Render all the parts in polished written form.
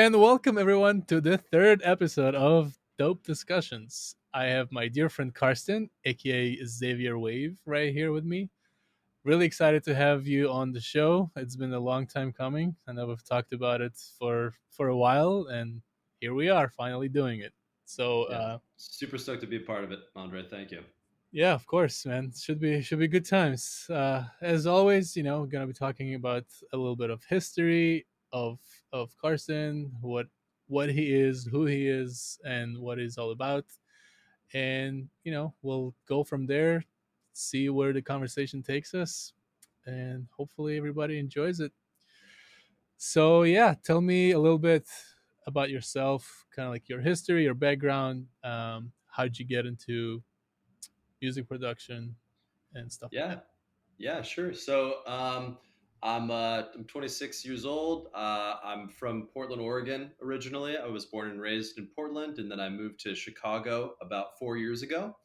and welcome everyone to the third episode of Dope Discussions. I have my dear friend Karsten, aka Xavier.wav, right here with me. Really excited to have you on the show. It's been a long time coming. I know we've talked about it for a while, and here we are, finally doing it. So, Yeah, super stoked to be a part of it, Andre. Thank you. yeah, of course, man. Should be good times. As always, we're gonna be talking about a little bit of history of Carson, what he is, who he is, and what he's all about. And we'll go from there, see where the conversation takes us, and hopefully everybody enjoys it. So yeah, tell me a little bit about yourself, kind of like your history, your background. How'd you get into music production and stuff like Yeah, that? yeah, sure. I'm 26 years old. I'm from Portland, Oregon originally. I was born and raised in Portland, and then I moved to Chicago about 4 years ago.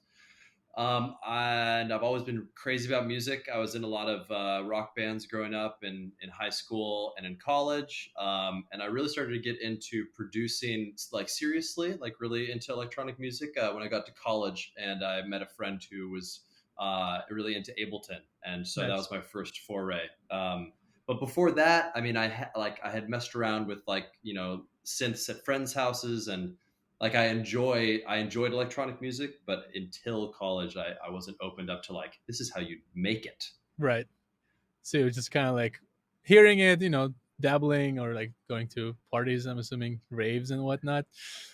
And I've always been crazy about music. I was in a lot of rock bands growing up in high school and in college. And I really started to get into producing, like seriously, like really into electronic music when I got to college. And I met a friend who was really into Ableton. And so that Nice. was my first foray. But before that, I mean, I had messed around with synths at friends' houses and like I enjoyed electronic music, but until college I wasn't opened up to like this is how you make it. Right. So it's just kind of like hearing it, dabbling or like going to parties, I'm assuming raves and whatnot.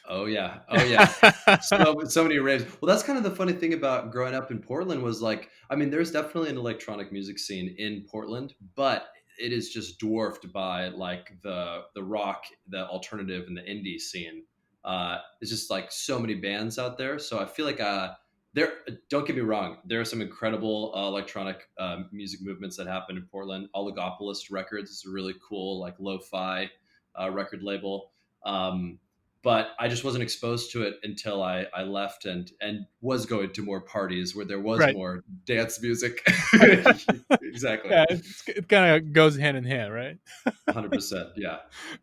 Oh yeah. Oh yeah. So many raves. Well, that's kind of the funny thing about growing up in Portland was like, I mean, there's definitely an electronic music scene in Portland, but it is just dwarfed by like the rock, the alternative, and the indie scene. It's just like so many bands out there. So I feel like there. Don't get me wrong. There are some incredible electronic music movements that happen in Portland. Oligopolist Records is a really cool like lo-fi record label. But I just wasn't exposed to it until I left and was going to more parties where there was Right. more dance music. Exactly. Yeah, it kind of goes hand in hand, right? 100%. Yeah.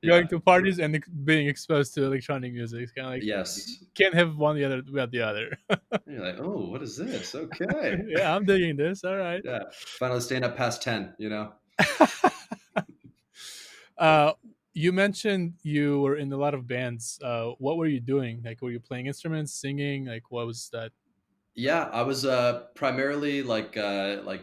Going Yeah. to parties and being exposed to electronic music. It's kind of like you Yes. can't have one the other without the other. And you're like, oh, what is this? Okay. Yeah, I'm digging this. All right. Yeah. Finally staying up past 10, you know? uh, you mentioned you were in a lot of bands. What were you doing? Like, were you playing instruments, singing? Like, what was that? Yeah, I was primarily like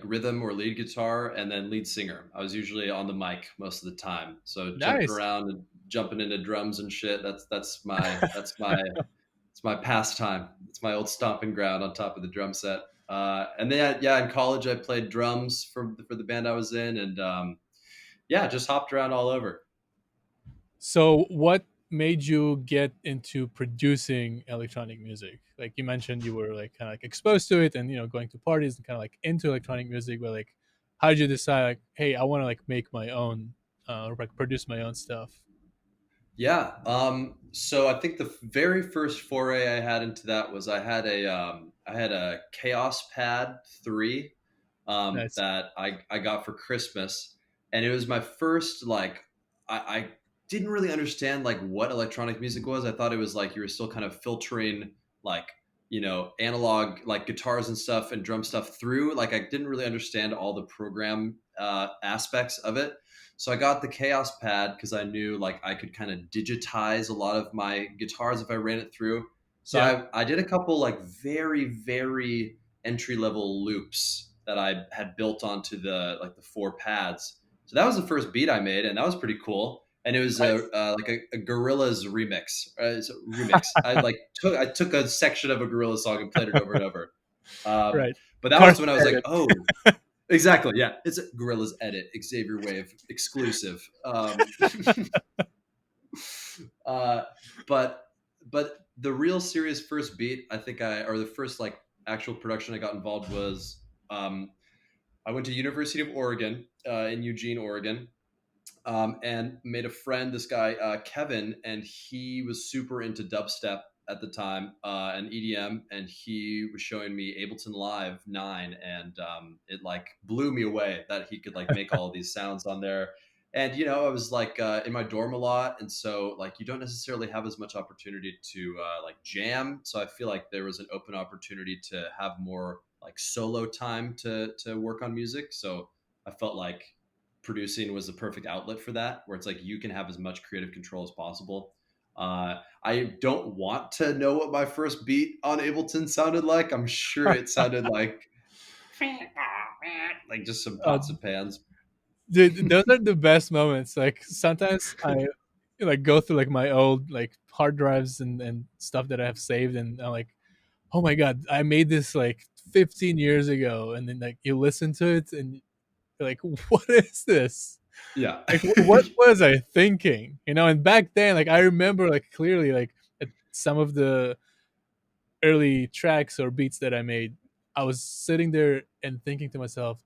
rhythm or lead guitar and then lead singer. I was usually on the mic most of the time. So jumping Nice. around and jumping into drums and shit, that's my it's my pastime. It's my old stomping ground on top of the drum set. And then yeah, in college I played drums for the band I was in, and yeah, just hopped around all over. So, what made you get into producing electronic music? Like you mentioned, you were like kind of like exposed to it, and going to parties and kind of like into electronic music. But like, how did you decide? Like, hey, I want to like make my own, or like produce my own stuff. Yeah. So I think the very first foray I had into that was I had a Chaos Pad 3 Nice. that I got for Christmas, and it was my first like I didn't really understand like what electronic music was. I thought it was like you were still kind of filtering like analog like guitars and stuff and drum stuff through. Like I didn't really understand all the program aspects of it. So I got the Chaos Pad because I knew like I could kind of digitize a lot of my guitars if I ran it through. So Yeah. I did a couple like very entry level loops that I had built onto the four pads. So that was the first beat I made, and that was pretty cool. And it was Nice. like a Gorillaz remix. Remix. I took a section of a Gorillaz song and played it over and over. Um, Right. but that was Carson when I was like, edit. oh, exactly, yeah, it's a Gorillaz edit, Xavier.wav exclusive. Uh, but the real serious first beat, I think or the first like actual production I got involved was I went to University of Oregon in Eugene, Oregon, and made a friend, this guy Kevin, and he was super into dubstep at the time and EDM, and he was showing me Ableton Live 9, and it like blew me away that he could like make all of these sounds on there. And I was like in my dorm a lot, and so like you don't necessarily have as much opportunity to like jam. So I feel like there was an open opportunity to have more like solo time to work on music. So I felt like producing was the perfect outlet for that, where it's like you can have as much creative control as possible. I don't want to know what my first beat on Ableton sounded like. I'm sure it sounded like just some Uh, pots and pans. dude, those are the best moments. Like sometimes I like go through like my old like hard drives and stuff that I have saved, and I'm like, oh my god, I made this like 15 years ago, and then like you listen to it and you're like, what is this? Yeah. Like what was I thinking? And back then, like I remember like clearly like at some of the early tracks or beats that I made, I was sitting there and thinking to myself,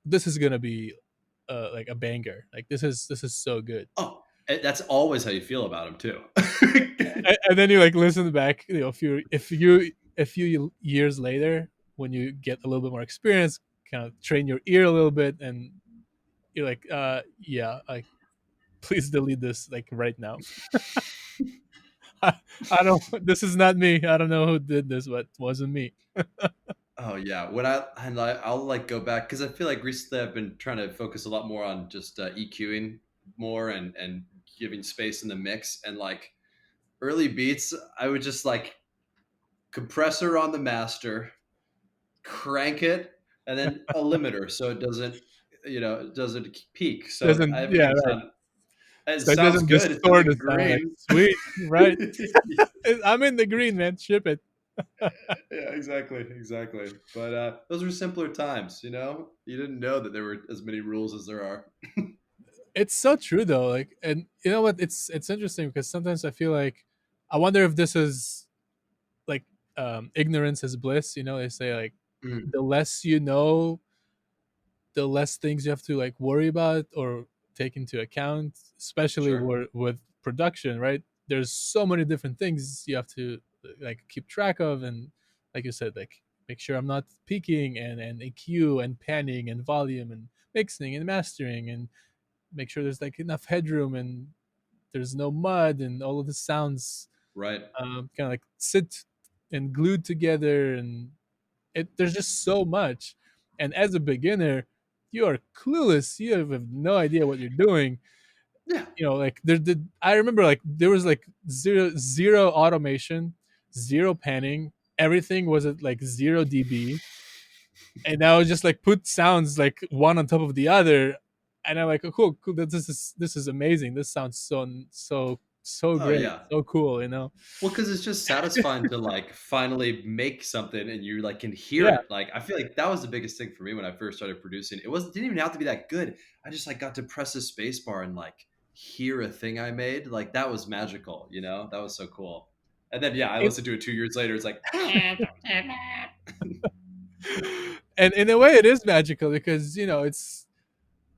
this is gonna be like a banger. Like this is so good. Oh, that's always how you feel about him too. And then you like listen back, a few years later when you get a little bit more experience, kind of train your ear a little bit, and you're like, yeah, like please delete this like right now. I don't. This is not me. I don't know who did this, but it wasn't me. Oh yeah, I'll like go back because I feel like recently I've been trying to focus a lot more on just EQing more and giving space in the mix, and like early beats I would just like compressor on the master, crank it, and then a limiter so it doesn't peak, so Doesn't Yeah, everything right. sounds it So it sounds doesn't good, it sounds distort like the sound. Like green. sweet, right? I'm in the green, man. Ship it. Yeah, exactly. But those were simpler times, You didn't know that there were as many rules as there are. It's so true though. Like, and you know what? It's interesting because sometimes I feel like I wonder if this is like ignorance is bliss. They say like Mm, the less you know, the less things you have to like worry about or take into account, especially sure. with production, right? There's so many different things you have to like keep track of, and like you said, like make sure I'm not peaking, and EQ and panning and volume and mixing and mastering, and make sure there's like enough headroom and there's no mud, and all of the sounds Right. kind of like sit and glued together, and there's just so much. And as a beginner, you are clueless. You have no idea what you're doing. Yeah. Like I remember like there was like zero automation, zero panning. Everything was at like 0 dB, and I would just like put sounds like one on top of the other, and I'm like, oh, cool, cool. This is amazing. This sounds so Oh great, yeah. so cool. Well, because it's just satisfying to like finally make something and you like can hear Yeah, it. Like I feel like that was the biggest thing for me when I first started producing. It wasn't didn't even have to be that good. I just like got to press a space bar and like hear a thing I made. Like that was magical. That was so cool. And then yeah, I it, listened to it 2 years later. It's like and in a way, it is magical because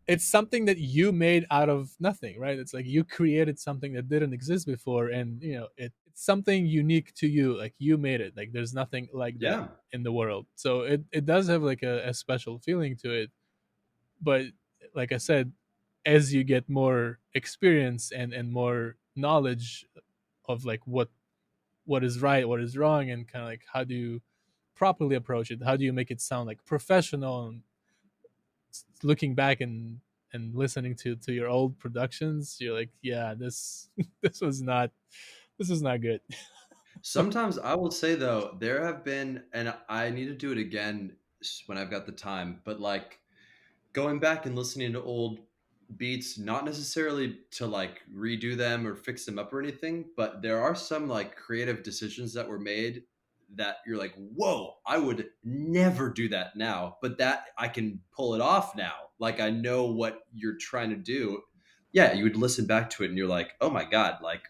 it's something that you made out of nothing, right? It's like you created something that didn't exist before, and it's something unique to you. Like you made it. Like there's nothing like that yeah. in the world. So it does have like a special feeling to it. But like I said, as you get more experience and more knowledge of like what is right, what is wrong, and kind of like how do you properly approach it? How do you make it sound like professional? And looking back and listening to your old productions, you're like, yeah, this this was not good. Sometimes I will say though, there have been, and I need to do it again when I've got the time, but like going back and listening to old beats, not necessarily to like redo them or fix them up or anything, but there are some like creative decisions that were made that you're like, whoa, I would never do that now, but that I can pull it off now. Like I know what you're trying to do. Yeah, you would listen back to it and you're like, oh my God, like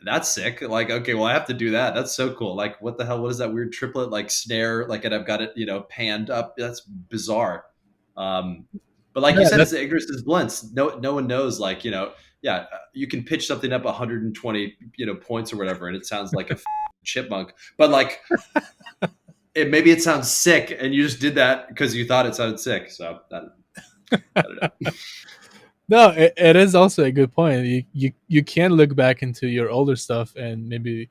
that's sick. Like, okay, well, I have to do that. That's so cool. Like, what the hell? What is that weird triplet like snare? Like, and I've got it, panned up. That's bizarre. Um, but like you Yeah, said, it's that's the ignorance is blunts. No one knows. Like, yeah, you can pitch something up 120, points or whatever, and it sounds like a chipmunk. But like, maybe it sounds sick, and you just did that because you thought it sounded sick. So I don't know. No, it is also a good point. You can look back into your older stuff and maybe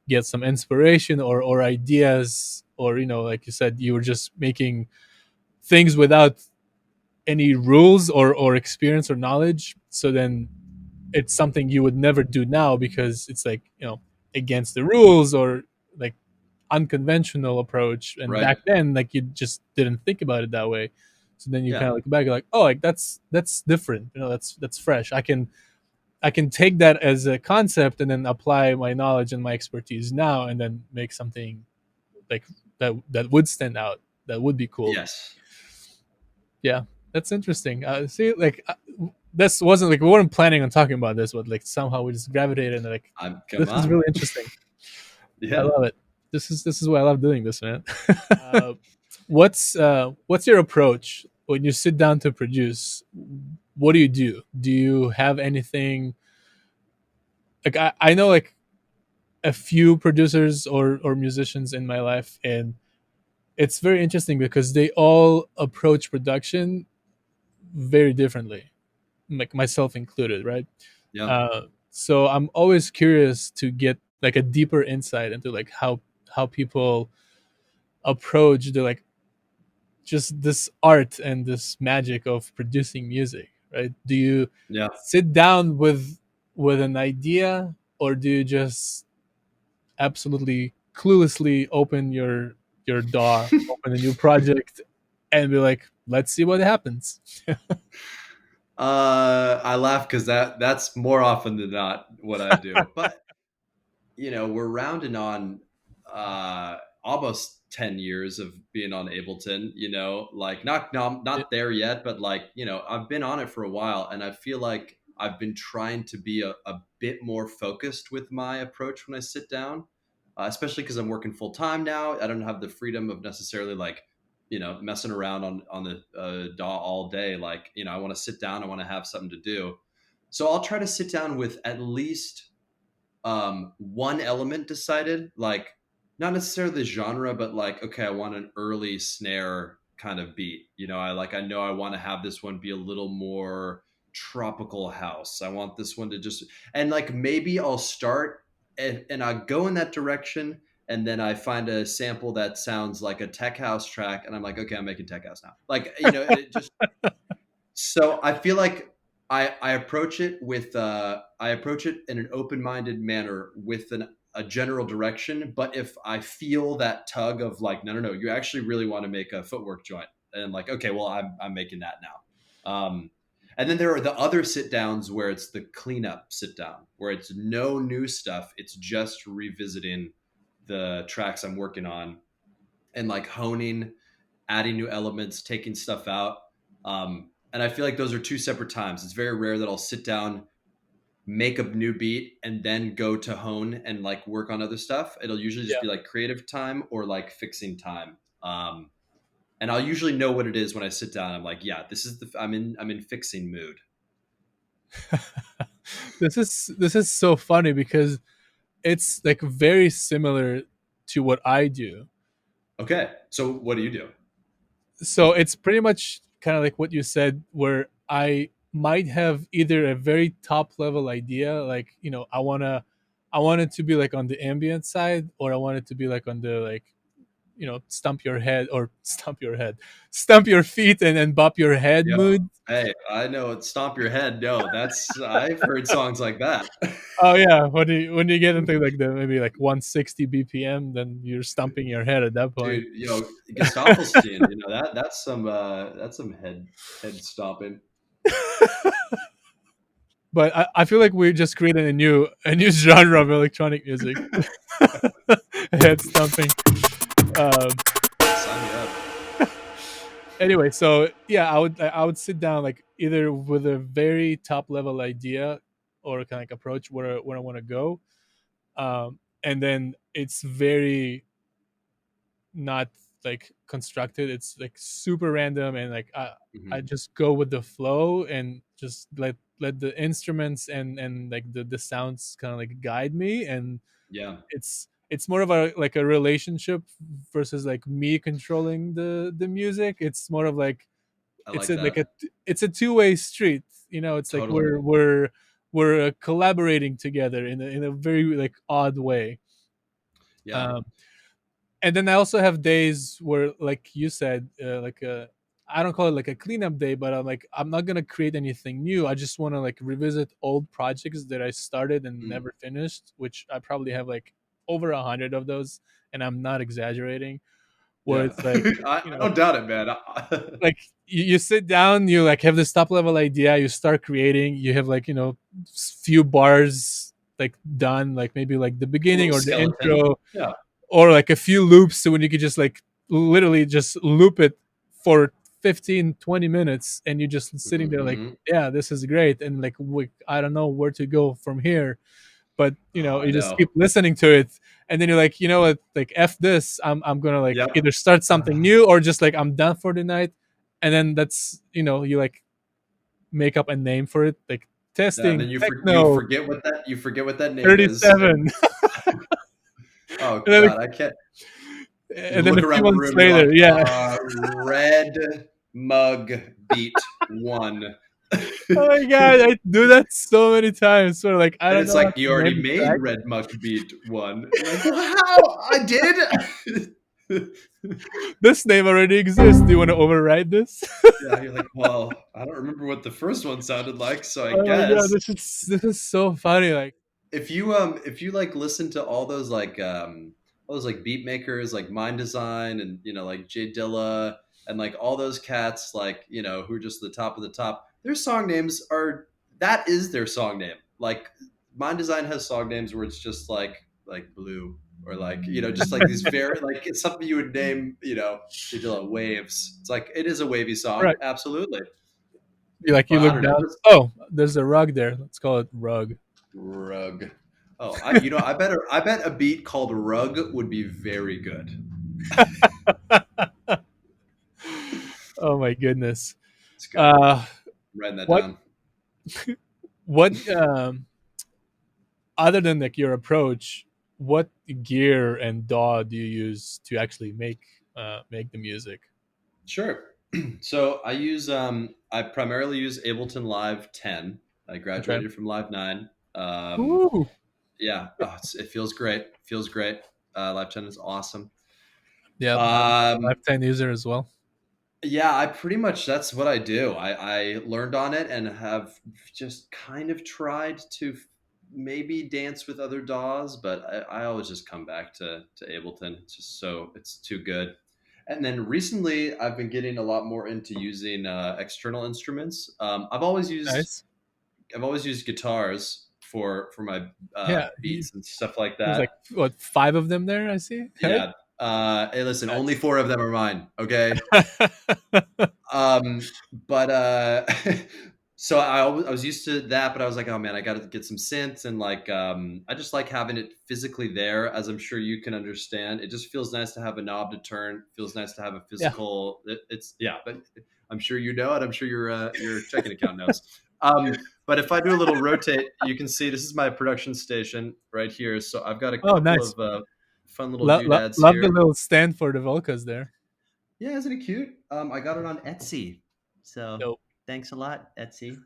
get some inspiration or ideas, or like you said, you were just making things without any rules or experience or knowledge. So then it's something you would never do now because it's like against the rules or like unconventional approach. And Right. back then, like you just didn't think about it that way. So then you kind Yeah. of look back, you're like, oh, like that's different. That's fresh. I can take that as a concept and then apply my knowledge and my expertise now, and then make something like that would stand out. That would be cool. Yes. Yeah, that's interesting. See, like this wasn't like we weren't planning on talking about this, but like somehow we just gravitated and like Come this is on. really interesting. I Yeah. love it. This is why I love doing this, man. What's your approach when you sit down to produce? What do you do? Do you have anything like I know like a few producers or musicians in my life, and it's very interesting because they all approach production very differently, like myself included, right? Yeah. So I'm always curious to get like a deeper insight into like how people approach the like just this art and this magic of producing music, right? Do you Yeah. sit down with an idea, or do you just absolutely cluelessly open your DAW, open a new project, and be like, let's see what happens? I laugh because that's more often than not what I do. But we're rounding on almost 10 years of being on Ableton, like not no, Yeah, not there yet, but like, I've been on it for a while and I feel like I've been trying to be a bit more focused with my approach when I sit down, especially because I'm working full time now. I don't have the freedom of necessarily like, messing around on the DAW all day. Like, I want to sit down, I want to have something to do. So I'll try to sit down with at least one element decided, like not necessarily the genre, but like, okay, I want an early snare kind of beat. I know I want to have this one be a little more tropical house. I want this one to just, and like maybe I'll start and I go in that direction, and then I find a sample that sounds like a tech house track, and I'm like, okay, I'm making tech house now. Like, it just, so I feel like I approach it with I approach it in an open minded manner with a general direction. But if I feel that tug of like, no, no, no, you actually really want to make a footwork joint, and like, okay, well, I'm making that now. And then there are the other sit downs where it's the cleanup sit down, where it's no new stuff. It's just revisiting the tracks I'm working on and like honing, adding new elements, taking stuff out. And I feel like those are two separate times. It's very rare that I'll sit down, make a new beat, and then go to hone and like work on other stuff. It'll usually just yeah. be like creative time or like fixing time. And I'll usually know what it is when I sit down. I'm like, yeah, this is I'm in fixing mood. This is so funny because it's like very similar to what I do. Okay, so what do you do? So it's pretty much kind of like what you said, where I might have either a very top level idea, like I want it to be like on the ambient side, or I want it to be like on the like stump your head or stump your feet and bop your head Yeah. mood. Hey, I know it's stomp your head. No, that's I've heard songs like that. Oh yeah, when you get into like the maybe like 160 BPM, then you're stumping your head at that point. Dude, Gesaffelstein, that's some head stomping. But I feel like we're just creating a new genre of electronic music. Head stumping. Um, Sign me up. anyway, so yeah, I would sit down like either with a very top level idea or kind of like approach where I want to go, and then it's very not like constructed. It's like super random, and like I Hmm. just go with the flow and just let the instruments and like the sounds kind of like guide me. And Yeah. it's more of a like a relationship versus like me controlling the music. It's more of like I it's like a like a that. it's a two-way street. It's like Totally. we're collaborating together in a very like odd way. Yeah. Um, and then I also have days where, like you said, I don't call it like a cleanup day, but I'm not gonna create anything new. I just want to like revisit old projects that I started and Mm. never finished, which I probably have like over 100 of those, and I'm not exaggerating. Where Yeah. it's like, I don't doubt it, man. like you sit down, you like have this top level idea, you start creating, you have like few bars like done, like maybe like the A beginning little or the skeleton. intro, Yeah. or like a few loops, so when you could just like literally just loop it for 15-20 minutes, and you're just sitting there like, Hmm. yeah, this is great, and like I don't know where to go from here, but Oh, I you just know. keep listening to it, and then you're like, you know what, like f this, I'm gonna like Yep. either start something new, or just like I'm done for the night. And then that's, you like make up a name for it, like Yeah, and testing then techno you forget what that name is, 37. oh And then god, I can't. You and then a look few around the months room, you're later, like, yeah. red mug beat one, Oh my god, I do that so many times. Where like I and don't it's know how like to you name already the made track. red mug beat one. You're like, well, how I did? This name already exists. Do you want to override this? Yeah, you're like, well, I don't remember what the first one sounded like, so I Oh my god, guess this is so funny. Like, if you like listen to all those like beat makers like Mind Design and like Jay Dilla and like all those cats like who are just the top of the top, their song names are that is their song name. Like Mind Design has song names where it's just like blue or like just like these very like it's something you would name Jay Dilla waves. It's like it is a wavy song, right, absolutely. you But I look don't know. down. Oh, there's a rug there. Let's call it rug. Rug. Oh, I bet a beat called Rug would be very good. Oh my goodness. It's good. Uh, Writing that what down. what other than like your approach, what gear and DAW do you use to actually make the music? Sure. So I primarily use Ableton Live 10. I Okay. graduated from Live 9. Ooh. Yeah, it feels great. Feels great. Live 10 is awesome. Yeah, I'm a Um, Lifetime user as well. Yeah, I pretty much that's what I do. I learned on it and have just kind of tried to maybe dance with other DAWs, but I always just come back to Ableton. It's just it's too good. And then recently, I've been getting a lot more into using external instruments. Nice. I've always used guitars for my Yeah, beats and stuff like there's like that. what, 5 of them there, I see, right? Yeah. Hey, listen, only Nice. four of them are mine. Okay. But so I was used to that, but I was like, oh man, I got to get some synths and like I just like having it physically there, as I'm sure you can understand. It just feels nice to have a knob to turn. Feels nice to have a Yeah. physical. It's yeah, but I'm sure you know it. I'm sure your checking account knows. But if I do a little rotate, you can see this is my production station right here. So I've got a Oh, couple nice. of fun little doodads Love the here. little stand for the Volcas there. Yeah, isn't it cute? I got it on Etsy, so Dope. thanks a lot, Etsy.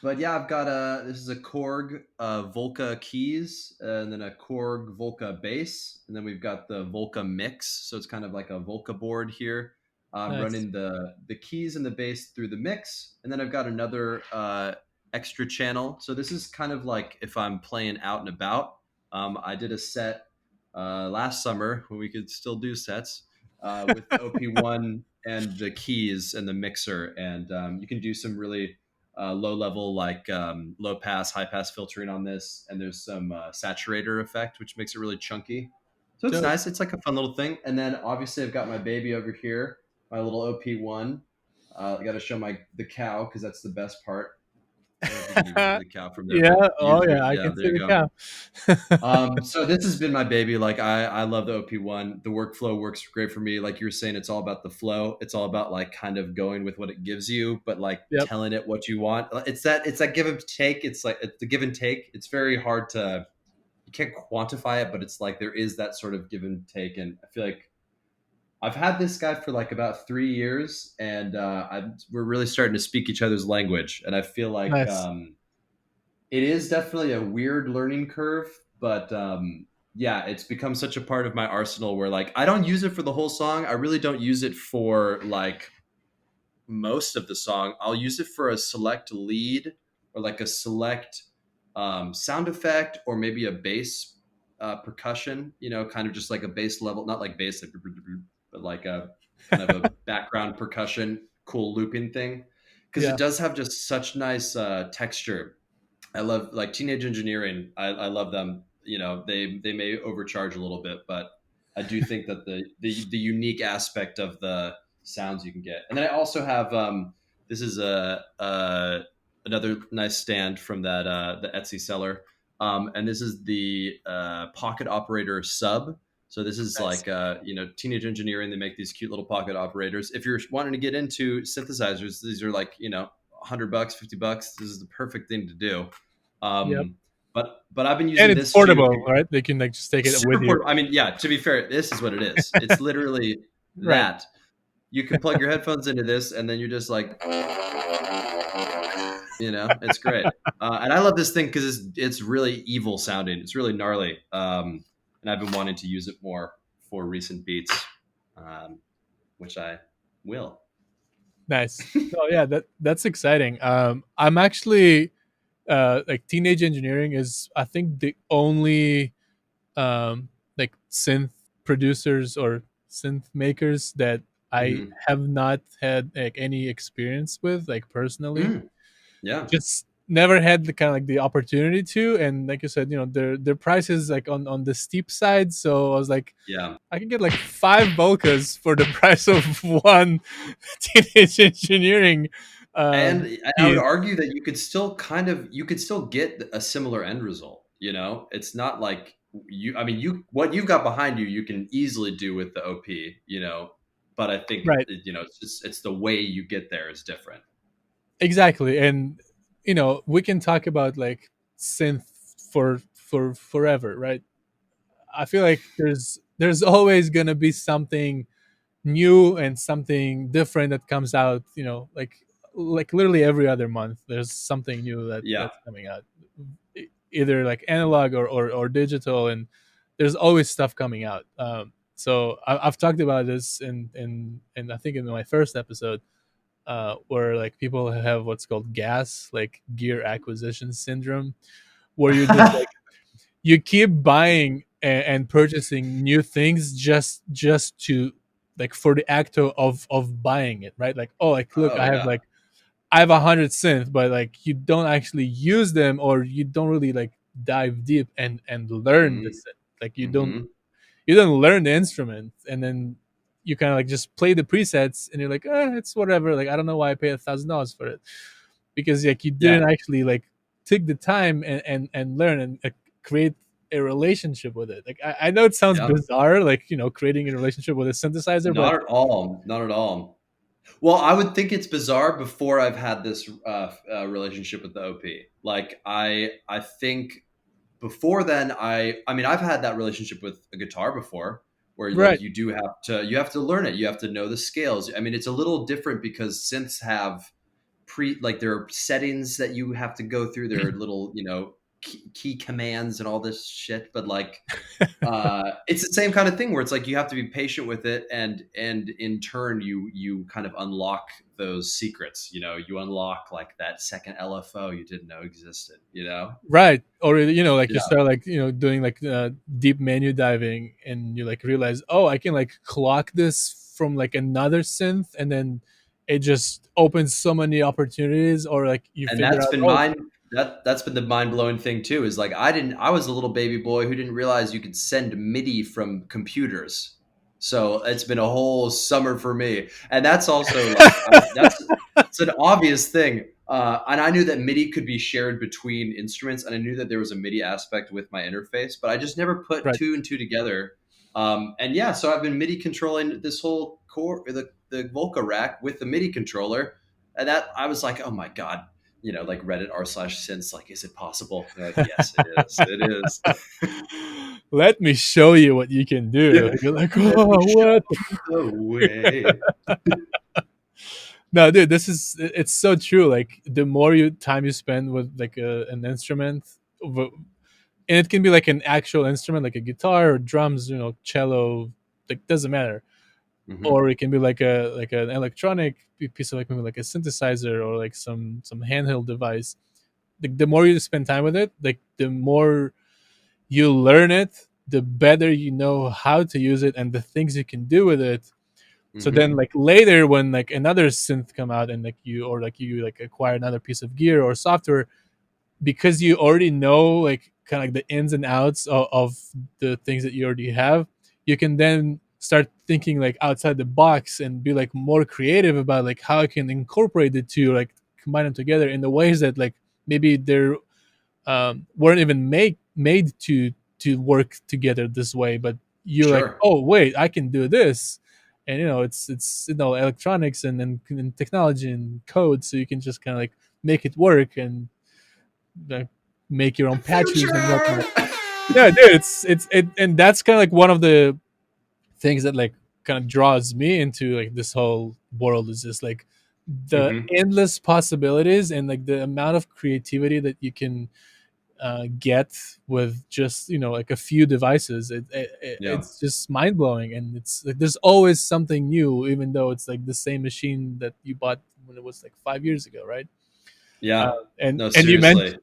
But yeah, I've got this is a Korg Volca keys, and then a Korg Volca bass, and then we've got the Volca mix. So it's kind of like a Volca board here. I'm Nice. running the keys and the bass through the mix, and then I've got another extra channel. So this is kind of like if I'm playing out and about. I did a set last summer when we could still do sets with the OP1 and the keys and the mixer, and you can do some really low level like low pass, high pass filtering on this, and there's some saturator effect, which makes it really chunky. So it's Dope. nice. It's like a fun little thing. And then obviously I've got my baby over here, my little OP1. I got to show the cow because that's the best part. I don't know if you can even see the cow from there, but Yeah. Oh usually, yeah, I yeah, can there see you the go. cow. So this has been my baby. Like I love the OP1. The workflow works great for me. Like you were saying, it's all about the flow. It's all about like kind of going with what it gives you, but like Yep. telling it what you want. It's that give and take. It's like it's the give and take. It's very hard to you can't quantify it, but it's like there is that sort of give and take. And I feel like I've had this guy for like about 3 years, and we're really starting to speak each other's language. And I feel like Nice. it is definitely a weird learning curve, but yeah, it's become such a part of my arsenal where like I don't use it for the whole song. I really don't use it for like most of the song. I'll use it for a select lead or like a select sound effect or maybe a bass percussion, kind of just like a bass level, not like bass, like, but like a kind of a background percussion, cool looping thing. Because it Yeah. does have just such nice texture. I love like Teenage Engineering. I love them. They may overcharge a little bit, but I do think that the unique aspect of the sounds you can get. And then I also have this is another nice stand from that the Etsy seller. And this is the pocket operator sub. So this is Nice. like Teenage Engineering. They make these cute little pocket operators. If you're wanting to get into synthesizers, these are like $100, $50. This is the perfect thing to do. Yep. But I've been And using it's this too. portable, right? They can like just take it with Super you. portable. I mean, yeah. To be fair, this is what it is. It's literally Right. that. You can plug your headphones into this, and then you're just like, it's great. And I love this thing because it's really evil sounding. It's really gnarly. And I've been wanting to use it more for recent beats, um, which I will. Nice. Oh yeah, that's exciting. I'm actually like Teenage Engineering is I think the only like synth producers or synth makers that I Hmm. have not had like any experience with like personally. Yeah, Just never had the kind of like the opportunity to, and like you said, their prices like on the steep side. So I was like, yeah. I can get like five Volcas for the price of one Teenage Engineering And I would piece. argue that you could still get a similar end result. It's not like I mean, what you've got behind you, you can easily do with the OP. But I think Right. it's the way you get there is different. Exactly. And we can talk about like synth for forever, right? I feel like there's always gonna be something new and something different that comes out, like literally every other month there's something new Yeah. that's coming out, either like analog or digital, and there's always stuff coming out. So I've talked about this in I think in my first episode, where like people have what's called gas, like gear acquisition syndrome, where you're just like you keep buying and purchasing new things just to like for the act of buying it, right? Like, oh, like look, Oh yeah. I have 100 synth, but like you don't actually use them, or you don't really like dive deep and learn the Mm-hmm. synth. Like Mm-hmm. you don't learn the instrument, and then you kind of like just play the presets, and you're like, it's whatever. Like I don't know why I paid $1,000 for it, because like you Yeah. didn't actually like take the time and learn and create a relationship with it. Like I know it sounds Yeah. bizarre, like creating a relationship with a synthesizer, but Not at all. Not at all. Well, I would think it's bizarre before I've had this relationship with the OP. Like I think before then I mean I've had that relationship with a guitar before where like right. you have to learn it. You have to know the scales. I mean it's a little different because synths have like there are settings that you have to go through. There are little, key commands and all this shit, but like it's the same kind of thing where it's like you have to be patient with it, and in turn you kind of unlock those secrets. You unlock like that second LFO you didn't know existed. Right. Or like you Yeah. start like doing like deep menu diving, and you like realize, oh, I can like clock this from like another synth, and then it just opens so many opportunities. Or like you And figure that's out, been oh, mine. That's been the mind blowing thing too. Is like I was a little baby boy who didn't realize you could send MIDI from computers. So it's been a whole summer for me, and that's also like that's it's an obvious thing. And I knew that MIDI could be shared between instruments, and I knew that there was a MIDI aspect with my interface, but I just never put right. two and two together. And yeah, so I've been MIDI controlling this whole core, the Volca rack with the MIDI controller, and that I was like, oh my god, like Reddit r/synths, like, is it possible? They're like, yes, it is. It is. let me show you what you can do. Yeah. You're like, Let me oh, show what? you the way. No, dude, it's so true. Like the more time you spend with like an instrument, and it can be like an actual instrument, like a guitar or drums, cello, like doesn't matter. Hmm. Or it can be like an electronic piece of like maybe like a synthesizer or like some handheld device. The more you spend time with it, like the more you learn it, the better you know how to use it and the things you can do with it. So then Hmm. like later when like another synth come out and like you like acquire another piece of gear or software, because you already know like kind of like the ins and outs of the things that you already have, you can then start thinking like outside the box and be like more creative about like how I can incorporate the two, like combine them together in the ways that like maybe they're weren't even made to work together this way, but you're like, Sure. oh wait, I can do this. And it's electronics and technology and code, so you can just kind of like make it work and uh, make your own patches and whatnot. Future. Yeah, dude, and that's kind of like one of the things that like kind of draws me into like this whole world, is just like the Hmm. endless possibilities and like the amount of creativity that you can get with just like a few devices. Yeah. It's just mind blowing, and it's like there's always something new, even though it's like the same machine that you bought when it was like 5 years ago, right? Yeah. And No, and you mentioned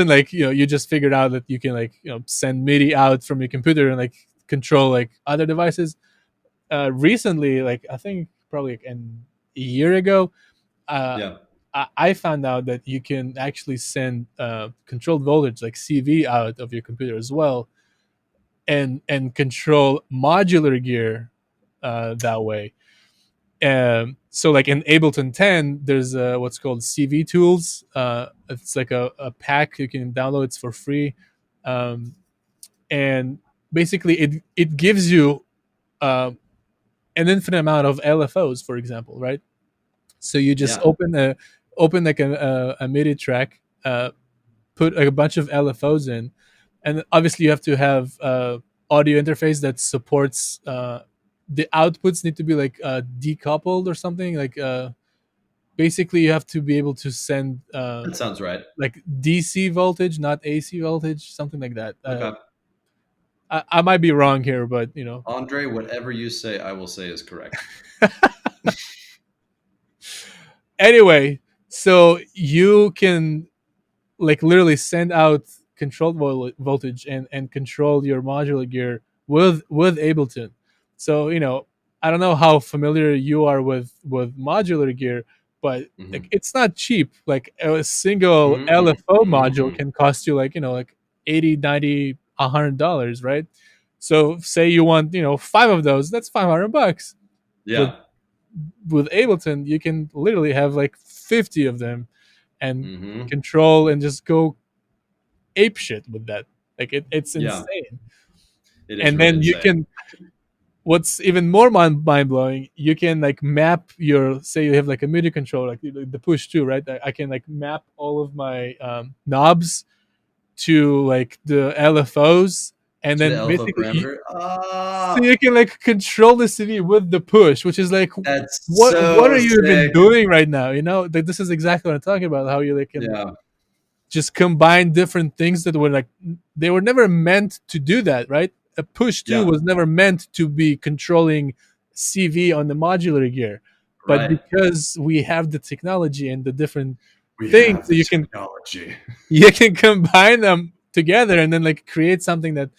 seriously. like you just figured out that you can like send MIDI out from your computer and like control like other devices. Recently, like I think probably like a year ago, uh, Yeah. I found out that you can actually send controlled voltage like CV out of your computer as well, and control modular gear that way. So like in Ableton 10, there's what's called CV tools. It's like a pack you can download. It's for free, and basically it gives you uh, an infinite amount of LFOs, for example, right? So you just Yeah. open like a MIDI track, put a bunch of LFOs in, and obviously you have to have audio interface that supports the outputs need to be like decoupled or something like basically you have to be able to send That sounds right. like DC voltage, not AC voltage, something like that. Okay. I might be wrong here, but Andre, whatever you say, I will say is correct. anyway, so you can like literally send out controlled voltage and control your modular gear with Ableton. So I don't know how familiar you are with modular gear, but like Hmm. it's not cheap. Like a single Hmm. LFO module Hmm. can cost you like like 80, 90, $100, right? So say you want five of those, that's $500. With Yeah. Ableton, you can literally have like 50 of them and Hmm. control and just go ape shit with that. Like it's Yeah. insane. It is And really then you insane. can, what's even more mind blowing, you can like map your, say you have like a MIDI controller, like the push too, right? I can like map all of my knobs to like the LFOs, and To the then alpha basically parameter. so Ah, you can like control the CV with the push, which is like that's what so are you even sick. doing right now? Like this is exactly what I'm talking about. How you like can Yeah. just combine different things that were like they were never meant to do that, right? A push two Yeah. was never meant to be controlling CV on the modular gear, but Right. because we have the technology and the different We things, have so the you can technology. combine them together and then like create something that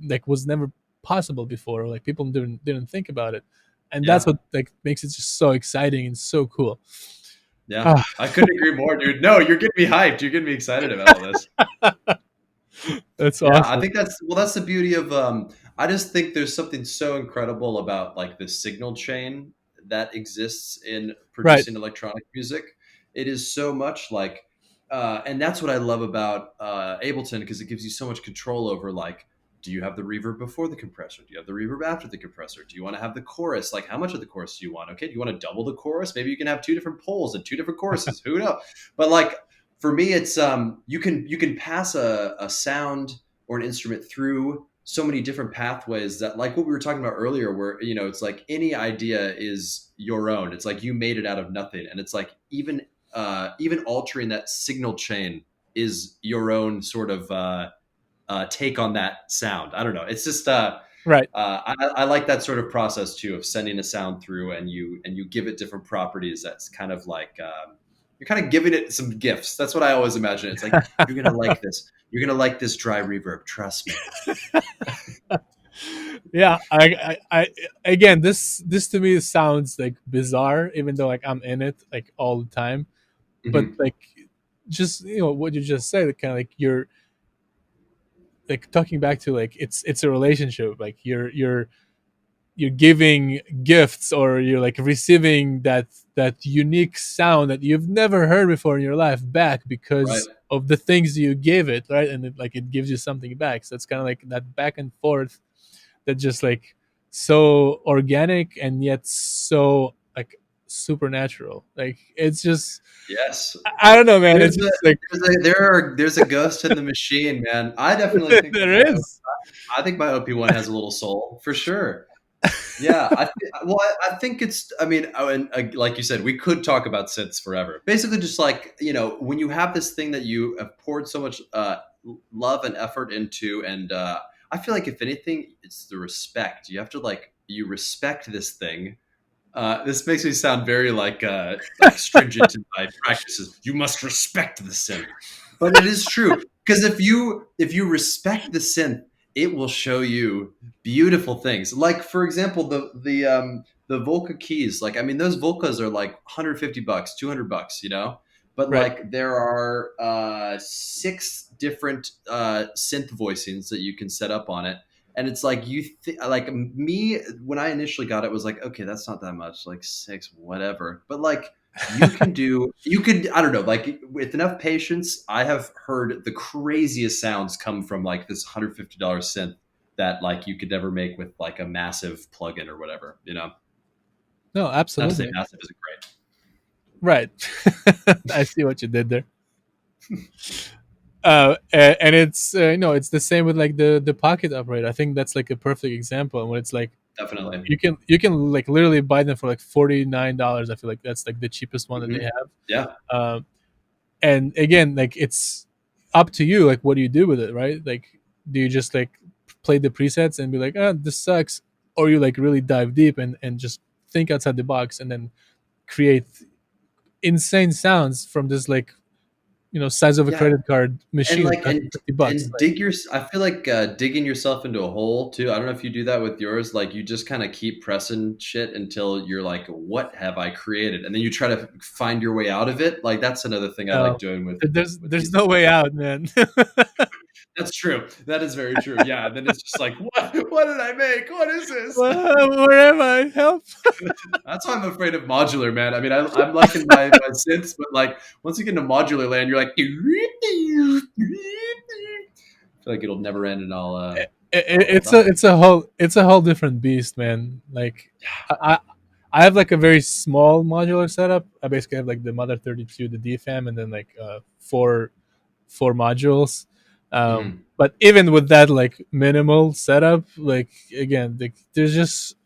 like was never possible before, or like people didn't think about it, and that's Yeah. what like makes it just so exciting and so cool. Yeah. Ah, I couldn't agree more, dude. No, you're getting me hyped. You're getting me excited about all this. that's Yeah, I awesome. think that's the beauty of I just think there's something so incredible about like the signal chain that exists in Right. producing electronic music. It is so much like and that's what I love about Ableton because it gives you so much control over like do you have the reverb before the compressor? Do you have the reverb after the compressor? Do you want to have the chorus? Like how much of the chorus do you want? Okay, do you want to double the chorus? Maybe you can have two different poles and two different choruses. Who knows? But like for me it's you can pass a sound or an instrument through so many different pathways that, like what we were talking about earlier, where it's like any idea is your own. It's like you made it out of nothing, and it's like even altering that signal chain is your own sort of take on that sound. I don't know. It's just Right. I like that sort of process too, of sending a sound through, and you give it different properties. That's kind of like you're kind of giving it some gifts. That's what I always imagine. It's like, you're gonna like this. You're gonna like this dry reverb. Trust me. Yeah, I again, this to me sounds like bizarre, even though like I'm in it like all the time. But Hmm. like, just what you just said, kind of like you're like talking back to like it's a relationship. Like you're giving gifts, or you're like receiving that unique sound that you've never heard before in your life back Right. because of the things you gave it, right? And it gives you something back. So it's kind of like that back and forth that just like so organic and yet so like supernatural. Like it's just, Yes. I don't know, man. It's just like There's a ghost in the machine, man. I definitely think that there is. I think my OP1 has a little soul for sure. Yeah, well, I think it's. I mean, and like you said, we could talk about synths forever. Basically, just like when you have this thing that you have poured so much love and effort into, and I feel like if anything, it's the respect. You have to you respect this thing. This makes me sound very like stringent in my practices. You must respect the synth, but it is true, because if you respect the synth, it will show you beautiful things. Like, for example, the Volca keys. Like, I mean, those Volcas are like 150 bucks, 200 bucks, But Right. like, there are six different synth voicings that you can set up on it, and it's like like me, when I initially got it, was like, okay, that's not that much, like six, whatever. But like, you could, I don't know, like with enough patience, I have heard the craziest sounds come from like this $150 synth that like you could never make with like a massive plugin or whatever. No, Not to say absolutely. massive isn't great. Right. I see what you did there. And it's it's the same with like the pocket operator. I think that's like a perfect example. When it's like Definitely. you can like literally buy them for like $49. I feel like that's like the cheapest one that they Hmm. have. Yeah. And again, like it's up to you. Like, what do you do with it, right? Like, do you just like play the presets and be like, ah, this sucks, or you like really dive deep and just think outside the box and then create insane sounds from this like size of a Yeah. credit card And machine that like costs $50. and Like, dig your I feel like digging yourself into a hole too. I don't know if you do that with yours. Like, you just kind of keep pressing shit until you're like, what have I created? And then you try to find your way out of it. Like, that's another thing I like no, doing with there's these no way things. out, man. That's true. That is very true. Yeah. And then it's just like, what did I make? What is this? Where am I? Help! That's why I'm afraid of modular, man. I mean, I'm liking my synths, but like, once you get into modular land, you're like, I feel like it'll never end, and I'll It's die. a whole different beast, man. Like, I I have like a very small modular setup. I basically have like the Mother 32, the DFAM, and then like four modules. Hmm. But even with that like minimal setup, like again, like, there's just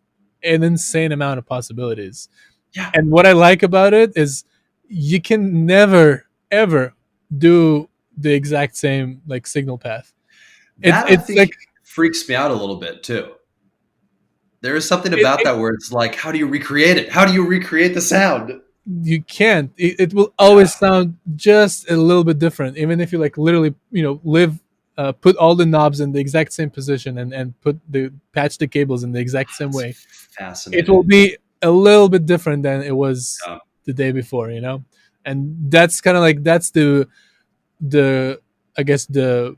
an insane amount of possibilities. Yeah. And what I like about it is you can never ever do the exact same like signal path. It's That, I it's think, like freaks me out a little bit too. There is something it, about it that where it's like, how do you recreate it? How do you recreate the sound? you can't. It will Yeah. always sound just a little bit different, even if you like literally put all the knobs in the exact same position and put the patch the cables in the exact same That's way. It will fascinating. be a little bit different than it was Yeah. the day before, and that's kind of like that's the I guess the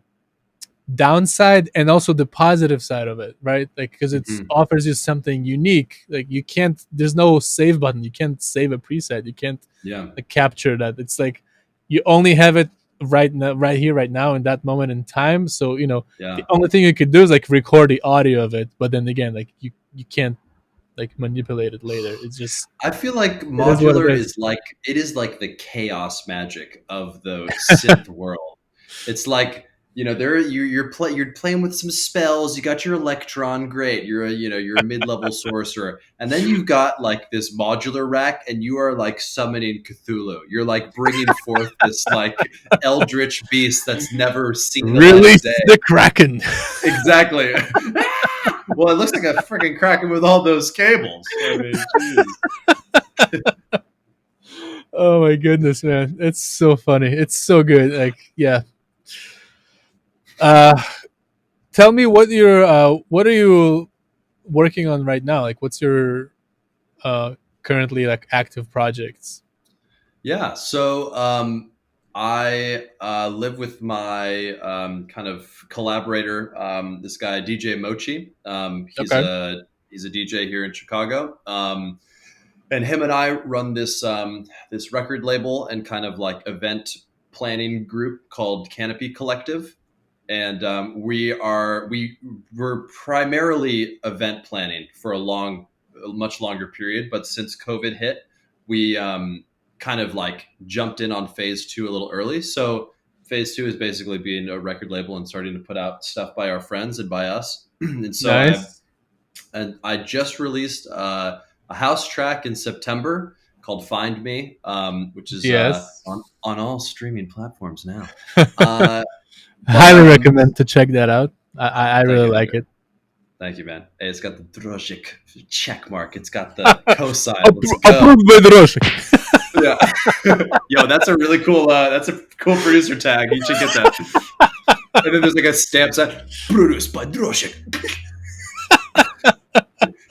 downside and also the positive side of it, right? Like, because it Hmm. offers you something unique. Like, you can't, there's no save button, you can't save a preset, you can't Yeah. like capture that. It's like you only have it right now, right here, right now, in that moment in time. So the Yeah. only thing you could do is like record the audio of it, but then again, like you can't like manipulate it later. It's just, I feel like it is what it modular is. is like, it is like the chaos magic of the synth world. It's like, there you're playing with some spells. You got your electron, great. You're a mid-level sorcerer, and then you've got like this modular rack, and you are like summoning Cthulhu. You're like bringing forth this like eldritch beast that's never seen the light of Release day. the Kraken. Exactly. Well, it looks like a freaking Kraken with all those cables. I mean, jeez. Oh my goodness, man. It's so funny. It's so good. Like, yeah. Uh Tell me what are you working on right now? Like what's your currently like active projects? Yeah. So I live with my kind of collaborator, this guy DJ Mochi. Okay. He's a DJ here in Chicago, and him and I run this record label and kind of like event planning group called Canopy Collective. And we're primarily event planning for a much longer period. But since COVID hit, we kind of like jumped in on phase two a little early. So phase two is basically being a record label and starting to put out stuff by our friends and by us. And so Nice. I just released a house track in September called "Find Me," which is Yes. on all streaming platforms now. Uh, but Highly recommend to check that out. I thank really you, like Andrew. it. Thank you, man. Hey, it's got the Droshik check mark. It's got the cosign. Let's go. Approved by Droshik. Yeah. Yo, that's a cool producer tag. You should get that. And then there's like a stamp set produced by Droshik.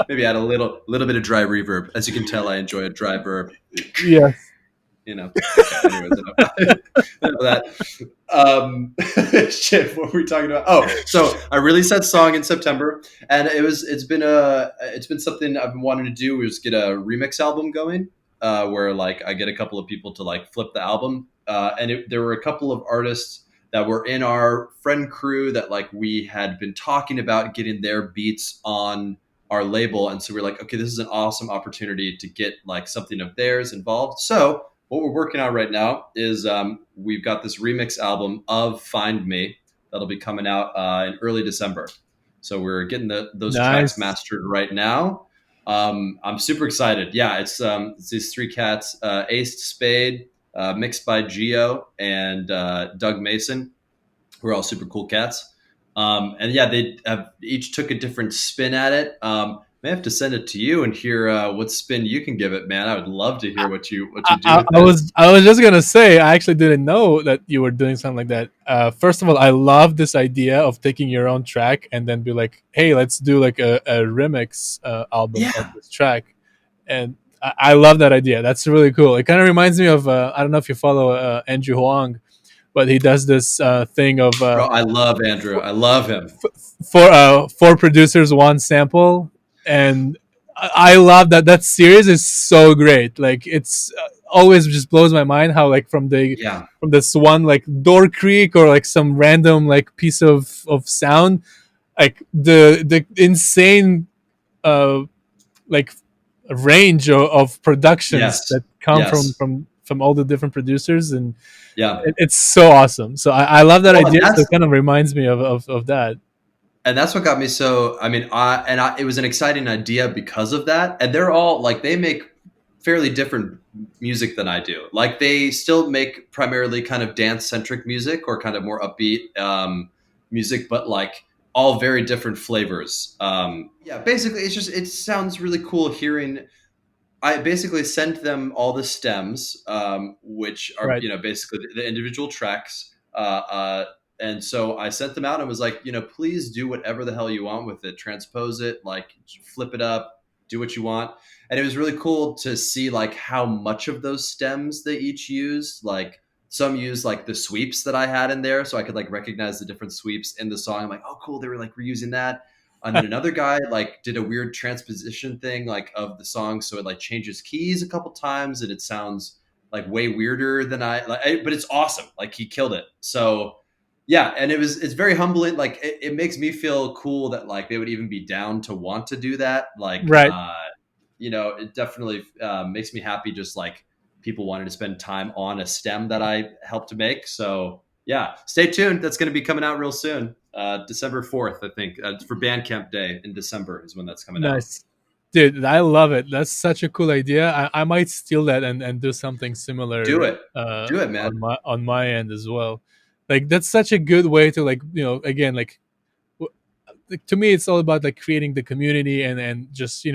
Maybe add a little bit of dry reverb. As you can tell, I enjoy a dry verb. Yes. Okay, anyways, enough that. Shit, what were we talking about? Oh, so I released that song in September, and it's been something I've been wanting to do, is get a remix album going, where like I get a couple of people to like flip the album, there were a couple of artists that were in our friend crew that like we had been talking about getting their beats on our label, and so we're like, okay, this is an awesome opportunity to get like something of theirs involved. So what we're working on right now is we've got this remix album of "Find Me" that'll be coming out in early December. So we're getting those tracks Nice. mastered right now. I'm super excited. Yeah, it's these three cats: Ace Spade, mixed by Geo and Doug Mason. We're all super cool cats. And yeah, they have each took a different spin at it. May have to send it to you and hear what spin you can give it, man. I would love to hear what you do with this. I was just gonna say I actually didn't know that you were doing something like that. First of all, I love this idea of taking your own track and then be like, "Hey, let's do like a remix album of Yeah, this track," and I love that idea. That's really cool. It kind of reminds me of I don't know if you follow Andrew Huang, but he does this thing of bro, I love Andrew. I love him. four producers, one sample, and I love that. That series is so great. Like it's always just blows my mind how like Yeah, from this one like door creak or like some random like piece of sound, like the insane uh like range of productions yes, that come yes, from all the different producers, and yeah. it's so awesome. So I love that Well, idea. So it kind of reminds me of that. and that's what got me so. I mean, it was an exciting idea because of that. And they're all like they make fairly different music than I do. Like they still make primarily kind of dance centric music or kind of more upbeat music, but like all very different flavors. Yeah, basically, it sounds really cool hearing. I basically sent them all the stems, which are Right. basically the individual tracks. And so I sent them out and was like, please do whatever the hell you want with it. Transpose it, like flip it up, do what you want. And it was really cool to see like how much of those stems they each used. Like some used like the sweeps that I had in there, so I could like recognize the different sweeps in the song. I'm like, oh, cool, they were like reusing that. And then another guy like did a weird transposition thing like of the song, so it like changes keys a couple times and it sounds like way weirder than but it's awesome. Like he killed it. So yeah, and it's very humbling. Like it makes me feel cool that like they would even be down to want to do that. Like Right. it definitely makes me happy. Just like people wanted to spend time on a stem that I helped to make. So Yeah, stay tuned. That's going to be coming out real soon. December 4th, I think. For Bandcamp Day in December is when that's coming out. Nice. Dude, I love it. That's such a cool idea. I might steal that and do something Do similar it. Do it, man. on my end as well. Like that's such a good way to like, again, like, to me it's all about like creating the community and just,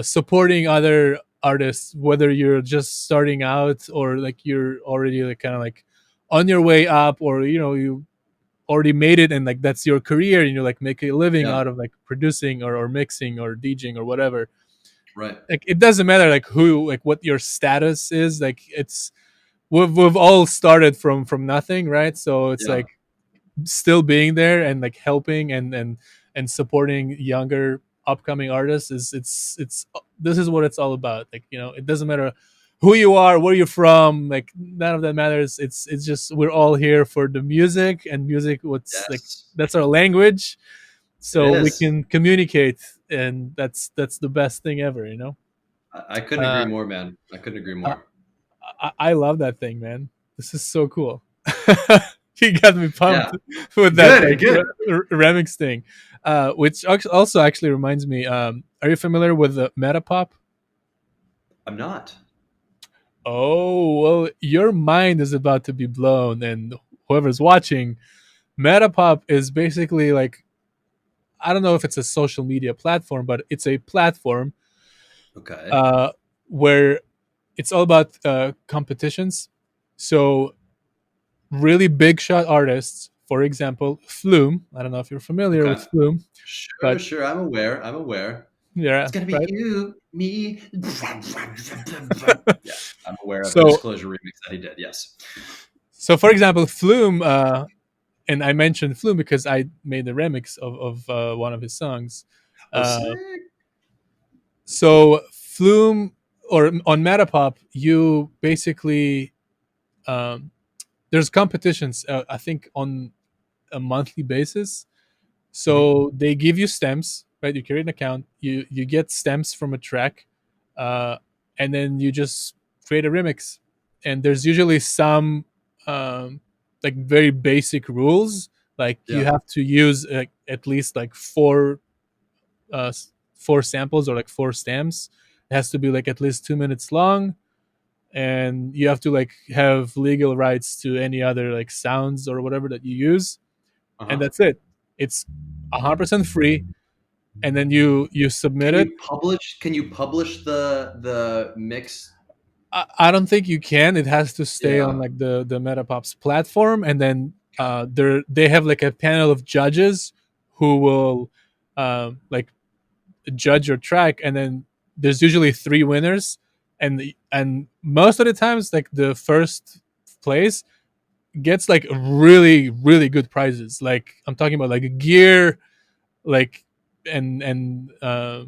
supporting other artists, whether you're just starting out or like you're already like kind of like on your way up, or you already made it and like that's your career and you like make a living Yeah, out of like producing or mixing or DJing or whatever. right. Like it doesn't matter like who, like what your status is, like it's we've all started from nothing, right? So it's Yeah, like still being there and like helping and supporting younger upcoming artists is it's this is what it's all about. Like, it doesn't matter who you are, where you're from, like none of that matters. It's just we're all here for the music, and music, what's like, yes, that's our language, it so we is. can communicate, and that's the best thing ever. I couldn't agree uh more, man. I couldn't agree I, more. I love that thing, man. This is so cool. He got me pumped Yeah, with that good, like good. remix thing, which also actually reminds me. Are you familiar with the Metapop? I'm not. Oh well, your mind is about to be blown, and whoever's watching, Metapop is basically like, I don't know if it's a social media platform, but it's a platform Okay. uh, where it's all about competitions. So really big shot artists, for example, Flume. I don't know if you're familiar with Okay. Flume, Sure, but sure. I'm aware. I'm aware. yeah, It's gonna be right. you, me. Yeah, I'm aware of the So, Disclosure remix that he did. Yes. so for example, Flume, and I mentioned Flume because I made the remix of one of his songs. Oh, Uh, sick. so Flume, or on Metapop, you basically, um, there's competitions. I think on a monthly basis. Hmm. So they give you stems, right? You create an account, you get stems from a track, uh, and then you just create a remix. And there's usually some like very basic rules, like you Yeah. have to use at least like four samples or like four stems. It has to be like at least 2 minutes long, and you have to like have legal rights to any other like sounds or whatever that you use, Uh and huh. that's it. It's 100% free, and then you submit it. Can you publish the mix? I don't think you can. It has to stay on Yeah. like the Metapops platform, and then they have like a panel of judges who will like judge your track, and then there's usually three winners, and most of the times like the first place gets like really good prizes. Like I'm talking about like gear, like and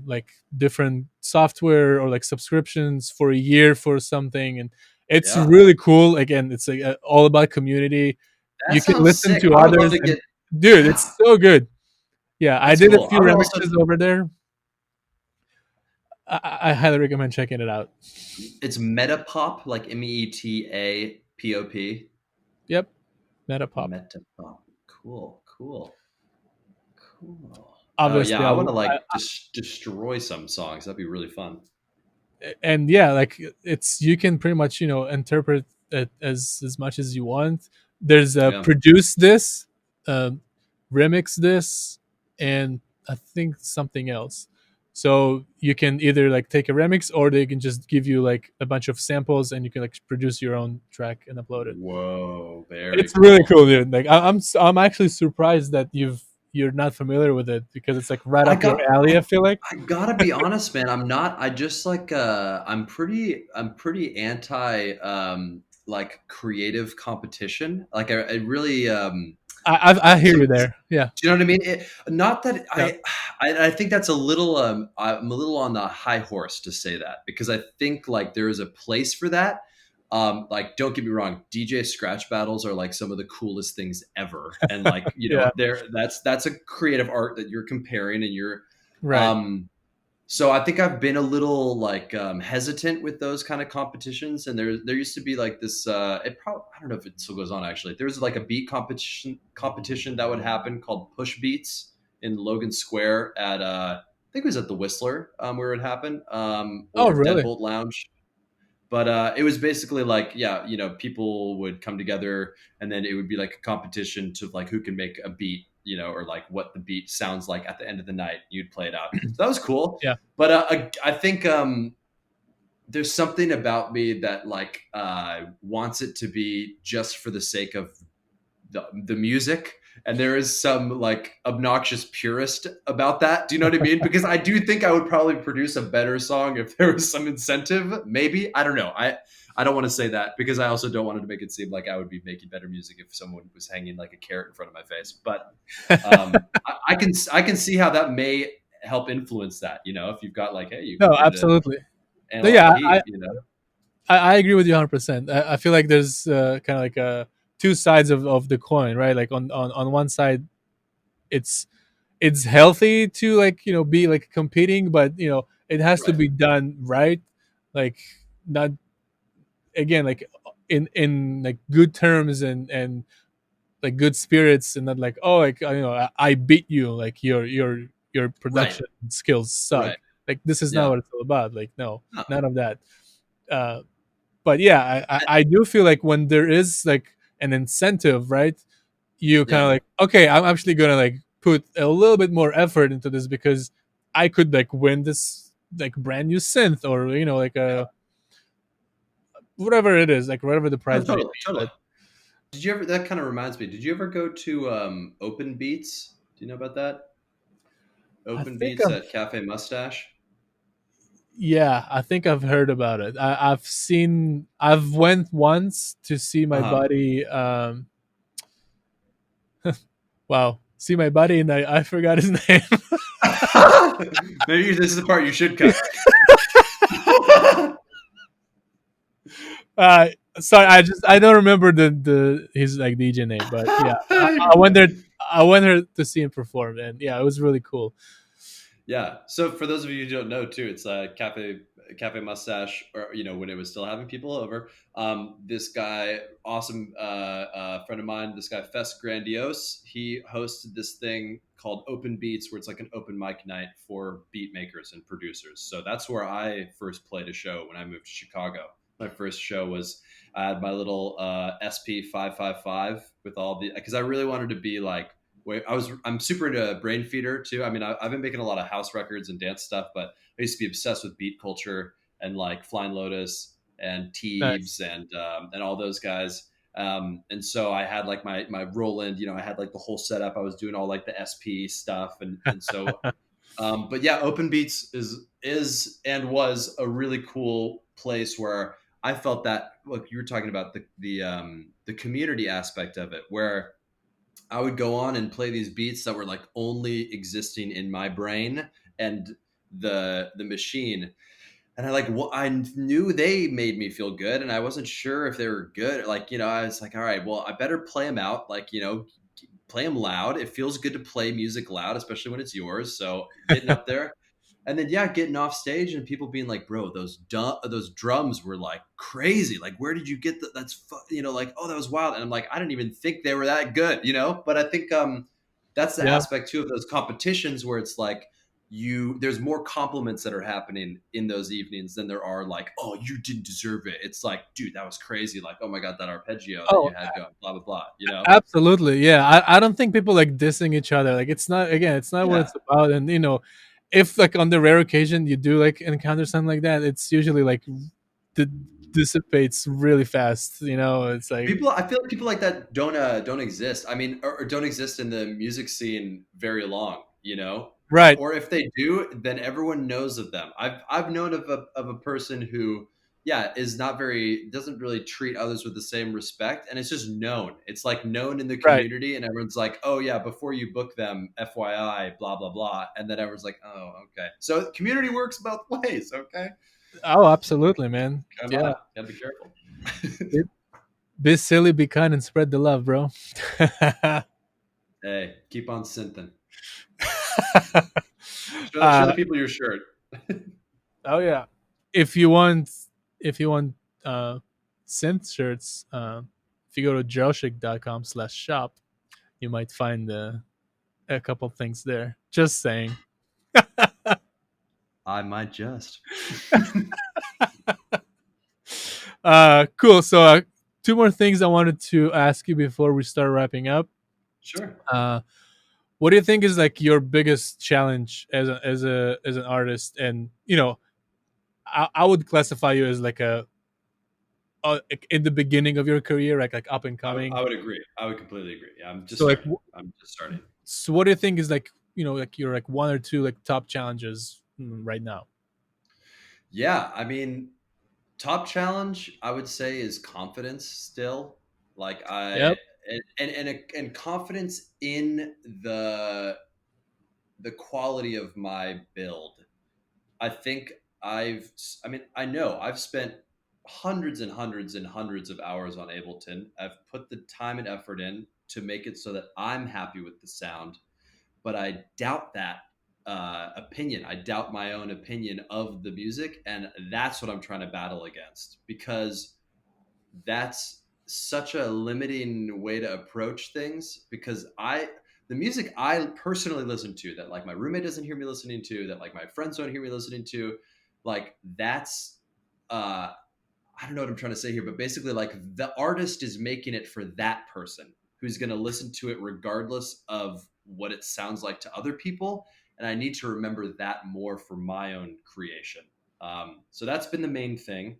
like different software or like subscriptions for a year for something, and it's Yeah. really cool. Again, it's like all about community. That You can sounds listen sick. to I would love others, to and get. dude, Yeah, it's so good. Yeah, I that's did a cool. few I would also. remixes over there. I highly recommend checking it out. It's Metapop, like Metapop. Yep, Metapop. Metapop. Cool. Cool. Cool. Oh Obviously yeah, I I want will. to like destroy some songs. That'd be really fun. And yeah, like it's, you can pretty much interpret it as much as you want. There's a Yeah. produce this, um, remix this, and I think something else. So you can either like take a remix, or they can just give you like a bunch of samples and you can like produce your own track and upload it. Whoa, very It's really cool. cool, dude. Like I'm actually surprised that you're not familiar with it, because it's like right I up your got alley, I feel like. I gotta be honest, man. I'm not. I just like. I'm pretty anti like creative competition. Like I really I hear so you there. Yeah. do you know what I mean? Not that Yeah. I think that's a little. I'm a little on the high horse to say that because I think like there is a place for that. Like, don't get me wrong, DJ scratch battles are like some of the coolest things ever, and like Yeah. there that's a creative art that you're comparing, and you're Right. um So I think I've been a little like hesitant with those kind of competitions, and there used to be like this. It probably I don't know if it still goes on actually. There was like a beat competition that would happen called Push Beats in Logan Square at I think it was at the Whistler where it happened, Oh, or really? Deadbolt Lounge. But it was basically like, yeah, people would come together, and then it would be like a competition to like who can make a beat, or like what the beat sounds like at the end of the night. You'd play it out. So that was cool. Yeah. But I think there's something about me that like wants it to be just for the sake of the music, and there is some like obnoxious purist about that. Do you know what I mean? Because I do think I would probably produce a better song if there was some incentive. Maybe, I don't know. I don't want to say that because I also don't want to make it seem like I would be making better music if someone was hanging like a carrot in front of my face. But I can see how that may help influence that. If you've got like, hey, you No, can get to absolutely. No, analog yeah, heat. I agree with you 100%. I feel like there's kind of like two sides of the coin, right? Like on one side, it's it's healthy to like be like competing, but it has to Right, be done right, like not again like in like good terms and like good spirits, and not like, oh, like I beat you, like your right, production skills suck. right. Like this is not Yeah. what it's all about. Like no, No. none of that. But yeah, I do feel like when there is like an incentive, right? You kind of Yeah. like, okay, I'm actually gonna like put a little bit more effort into this because I could like win this like brand new synth, or like a whatever it is, like whatever the No, prize might totally, be. totally. But Did you ever? That kind of reminds me. Did you ever go to Open Beats? Do you know about that? I Open think Beats at Cafe Mustache. yeah, I think I've heard about it. I've went once to see my Uh buddy. Wow, see my buddy, and I forgot his name. huh. Maybe this is the part you should cut. uh, Sorry, I don't remember the his like DJ name, but yeah, I went there. I went there to see him perform, and yeah, it was really cool. Yeah. So for those of you who don't know, too, it's Cafe Mustache, or when it was still having people over. This guy, awesome friend of mine, this guy Fest Grandiose, he hosted this thing called Open Beats, where it's like an open mic night for beat makers and producers. So that's where I first played a show when I moved to Chicago. My first show was I had my little SP 555 with all the, because I really wanted to be like, wait, I'm super into Brain Feeder too. I mean, I've been making a lot of house records and dance stuff, but I used to be obsessed with beat culture and like Flying Lotus and Nice. Teebs and all those guys. And so I had like my Roland, I had like the whole setup. I was doing all like the SP stuff, and so but yeah, Open Beats is and was a really cool place where I felt that, look, you were talking about the community aspect of it, where I would go on and play these beats that were like only existing in my brain and the machine. And I knew they made me feel good, and I wasn't sure if they were good. Like, I was like, all right, well, I better play them out. Like, play them loud. It feels good to play music loud, especially when it's yours. So getting up there, and then yeah, getting off stage and people being like, "Bro, those drums were like crazy. Like, where did you get that? That's like, oh, that was wild." And I'm like, I didn't even think they were that good. But I think that's the Yeah. aspect too of those competitions where it's like there's more compliments that are happening in those evenings than there are like, oh, you didn't deserve it. It's like, dude, that was crazy. Like, oh my god, that arpeggio that Oh, you had going, blah blah blah. absolutely. Yeah. I don't think people like dissing each other. Like it's not, again, it's not what Yeah. it's about. And if like on the rare occasion you do like encounter something like that, it's usually like d- dissipates really fast. It's like I feel like people like that don't exist. I mean, or don't exist in the music scene very long. right, Or if they do, then everyone knows of them. I've known of a person who, yeah, is not very doesn't really treat others with the same respect, and it's just known. It's like known in the right. community, and everyone's like, oh yeah, before you book them, FYI, blah blah blah, and then everyone's like, oh okay. So community works both ways. Okay, Oh, absolutely, man. come Yeah. on, gotta be careful. Be, be silly, be kind, and spread the love, bro. Hey, keep on synthing. Show uh, the people your shirt. Oh yeah. If you want, if you want uh, synth shirts, if you go to droshik.com/shop, you might find a couple things there. Just saying. I might just. Cool. So two more things I wanted to ask you before we start wrapping up. Sure. Uh, what do you think is like your biggest challenge as an artist? And I would classify you as like in the beginning of your career, like up and coming. I would agree. I would completely agree. Yeah, I'm just So like, starting. I'm just starting. so what do you think is like like your like one or two like top challenges right now? Yeah, I mean, top challenge I would say is confidence still. Like I Yep. and confidence in the quality of my build. I think I mean, I know I've spent hundreds and hundreds and hundreds of hours on Ableton. I've put the time and effort in to make it so that I'm happy with the sound, but I doubt that opinion. I doubt my own opinion of the music. And that's what I'm trying to battle against because that's such a limiting way to approach things because the music I personally listen to that like my roommate doesn't hear me listening to that like my friends don't hear me listening to like that's I don't know what I'm trying to say here, but basically, like the artist is making it for that person who's going to listen to it regardless of what it sounds like to other people. And I need to remember that more for my own creation. So that's been the main thing.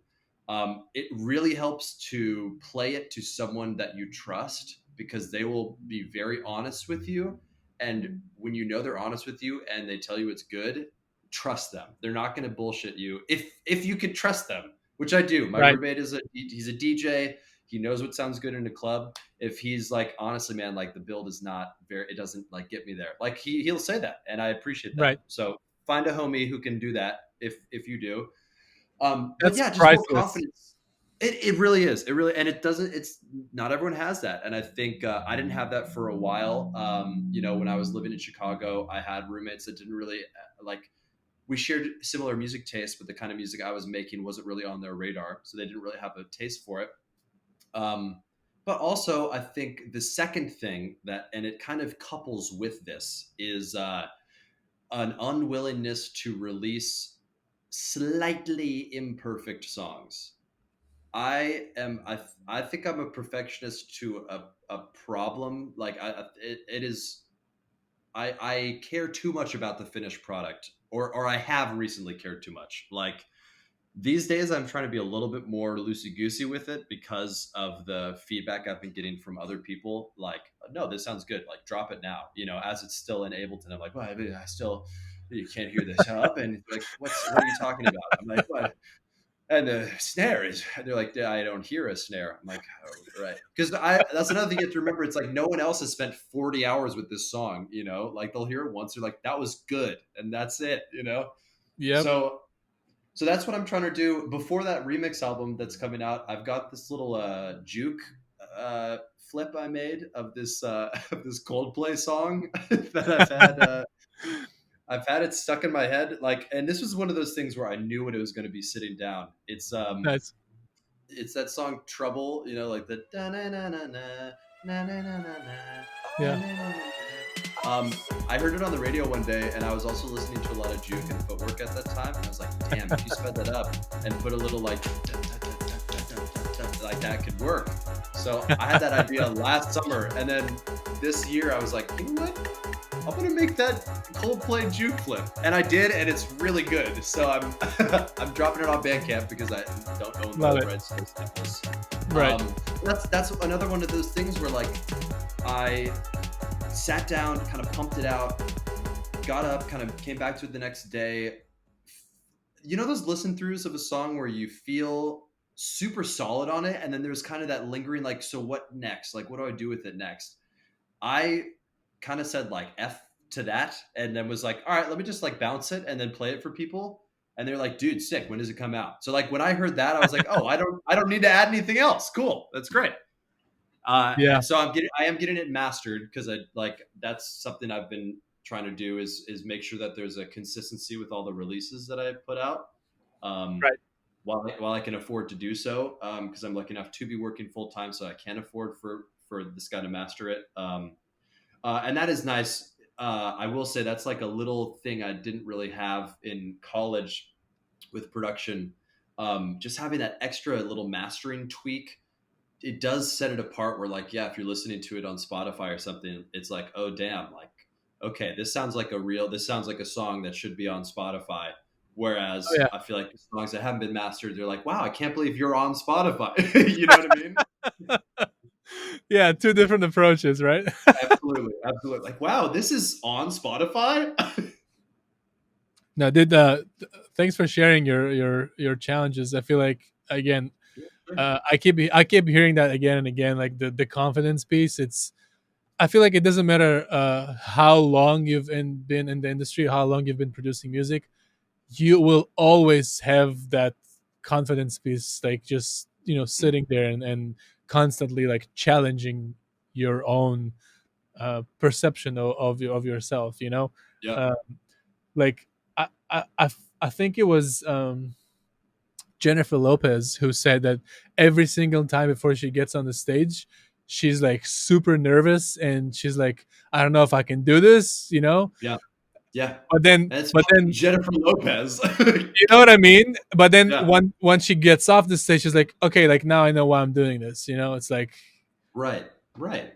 It really helps to play it to someone that you trust because they will be very honest with you. And when you know they're honest with you and they tell you it's good, trust them. They're not going to bullshit you if you could trust them, which I do. My Right. roommate he's a DJ. He knows what sounds good in a club. If he's like, honestly, man, like the build is not very, it doesn't like get me there. Like he'll say that, and I appreciate that. Right. So find a homie who can do that if you do. But That's yeah, just more priceless. confidence. It really is. It really and it doesn't. It's not everyone has that, and I think I didn't have that for a while. When I was living in Chicago, I had roommates that didn't really like we shared similar music tastes, but the kind of music I was making wasn't really on their radar, so they didn't really have a taste for it. Um, but also, I think the second thing that, and it kind of couples with this, is an unwillingness to release slightly imperfect songs. I think I'm a perfectionist to a problem. Like it is I care too much about the finished product, or I have recently cared too much. Like these days, I'm trying to be a little bit more loosey goosey with it because of the feedback I've been getting from other people. Like, no, this sounds good. Like, drop it now. As it's still in Ableton, I'm like, well, I still you can't hear this up, and like, what are you talking about? I'm like, what? And the snare is they're like, yeah, I don't hear a snare. I'm like, oh, right, because I that's another thing you have to remember. It's like no one else has spent 40 hours with this song. Like they'll hear it once, they're like, that was good, and that's it. Yep. So that's what I'm trying to do. Before that remix album that's coming out, I've got this little juke flip I made of this of this Coldplay song that I've had it stuck in my head. Like, and this was one of those things where I knew when it was going to be sitting down. Nice. It's that song Trouble, like the da na na na na na na na na Yeah. na. I heard it on the radio one day, and I was also listening to a lot of juke and footwork at that time. And I was like, "Damn, if you sped that up and put a little like like that could work." So I had that idea last summer, and then this year I was like, "You know what? I'm gonna make that Coldplay juke flip," and I did, and it's really good. So I'm I'm dropping it on Bandcamp because I don't own Love the it. rights to those samples. Right. That's another one of those things where like I sat down, kind of pumped it out, got up, kind of came back to it the next day. Those listen throughs of a song where you feel super solid on it, and then there's kind of that lingering, like, so what next? Like, what do I do with it next? I kind of said like F to that, and then was like, all right, let me just like bounce it and then play it for people. And they're like, dude, sick. When does it come out? So like when I heard that, I was like, oh, I don't need to add anything else. Cool, that's great. Yeah. So I am getting it mastered because I like that's something I've been trying to do is make sure that there's a consistency with all the releases that I put out. Um, Right. while I can afford to do so, because I'm lucky enough to be working full time, so I can afford for this guy to master it. And that is nice. I will say that's like a little thing I didn't really have in college with production. Just having that extra little mastering tweak, it does set it apart. Where like, yeah, if you're listening to it on Spotify or something, it's like, oh damn, like, okay, this sounds like a song that should be on Spotify. Oh Whereas yeah. I feel like the songs that haven't been mastered, they're like, wow, I can't believe you're on Spotify. You know what I mean? Yeah, two different approaches, right? Absolutely, absolutely. Like, wow, this is on Spotify. No, did thanks for sharing your challenges. I feel like again, I keep hearing that again and again, like the confidence piece. It's I feel like it doesn't matter how long been in the industry, how long you've been producing music, you will always have that confidence piece, like just sitting there and constantly like challenging your own perception of yourself. Yeah, Uh, like I think it was Jennifer Lopez who said that every single time before she gets on the stage, she's like super nervous and she's like, I don't know if I can do this. yeah, yeah. But then, And it's but fucking then, Jennifer Lopez. you know what I mean? But then Yeah, once she gets off the stage, she's like, okay, like now I know why I'm doing this. It's like, right, right.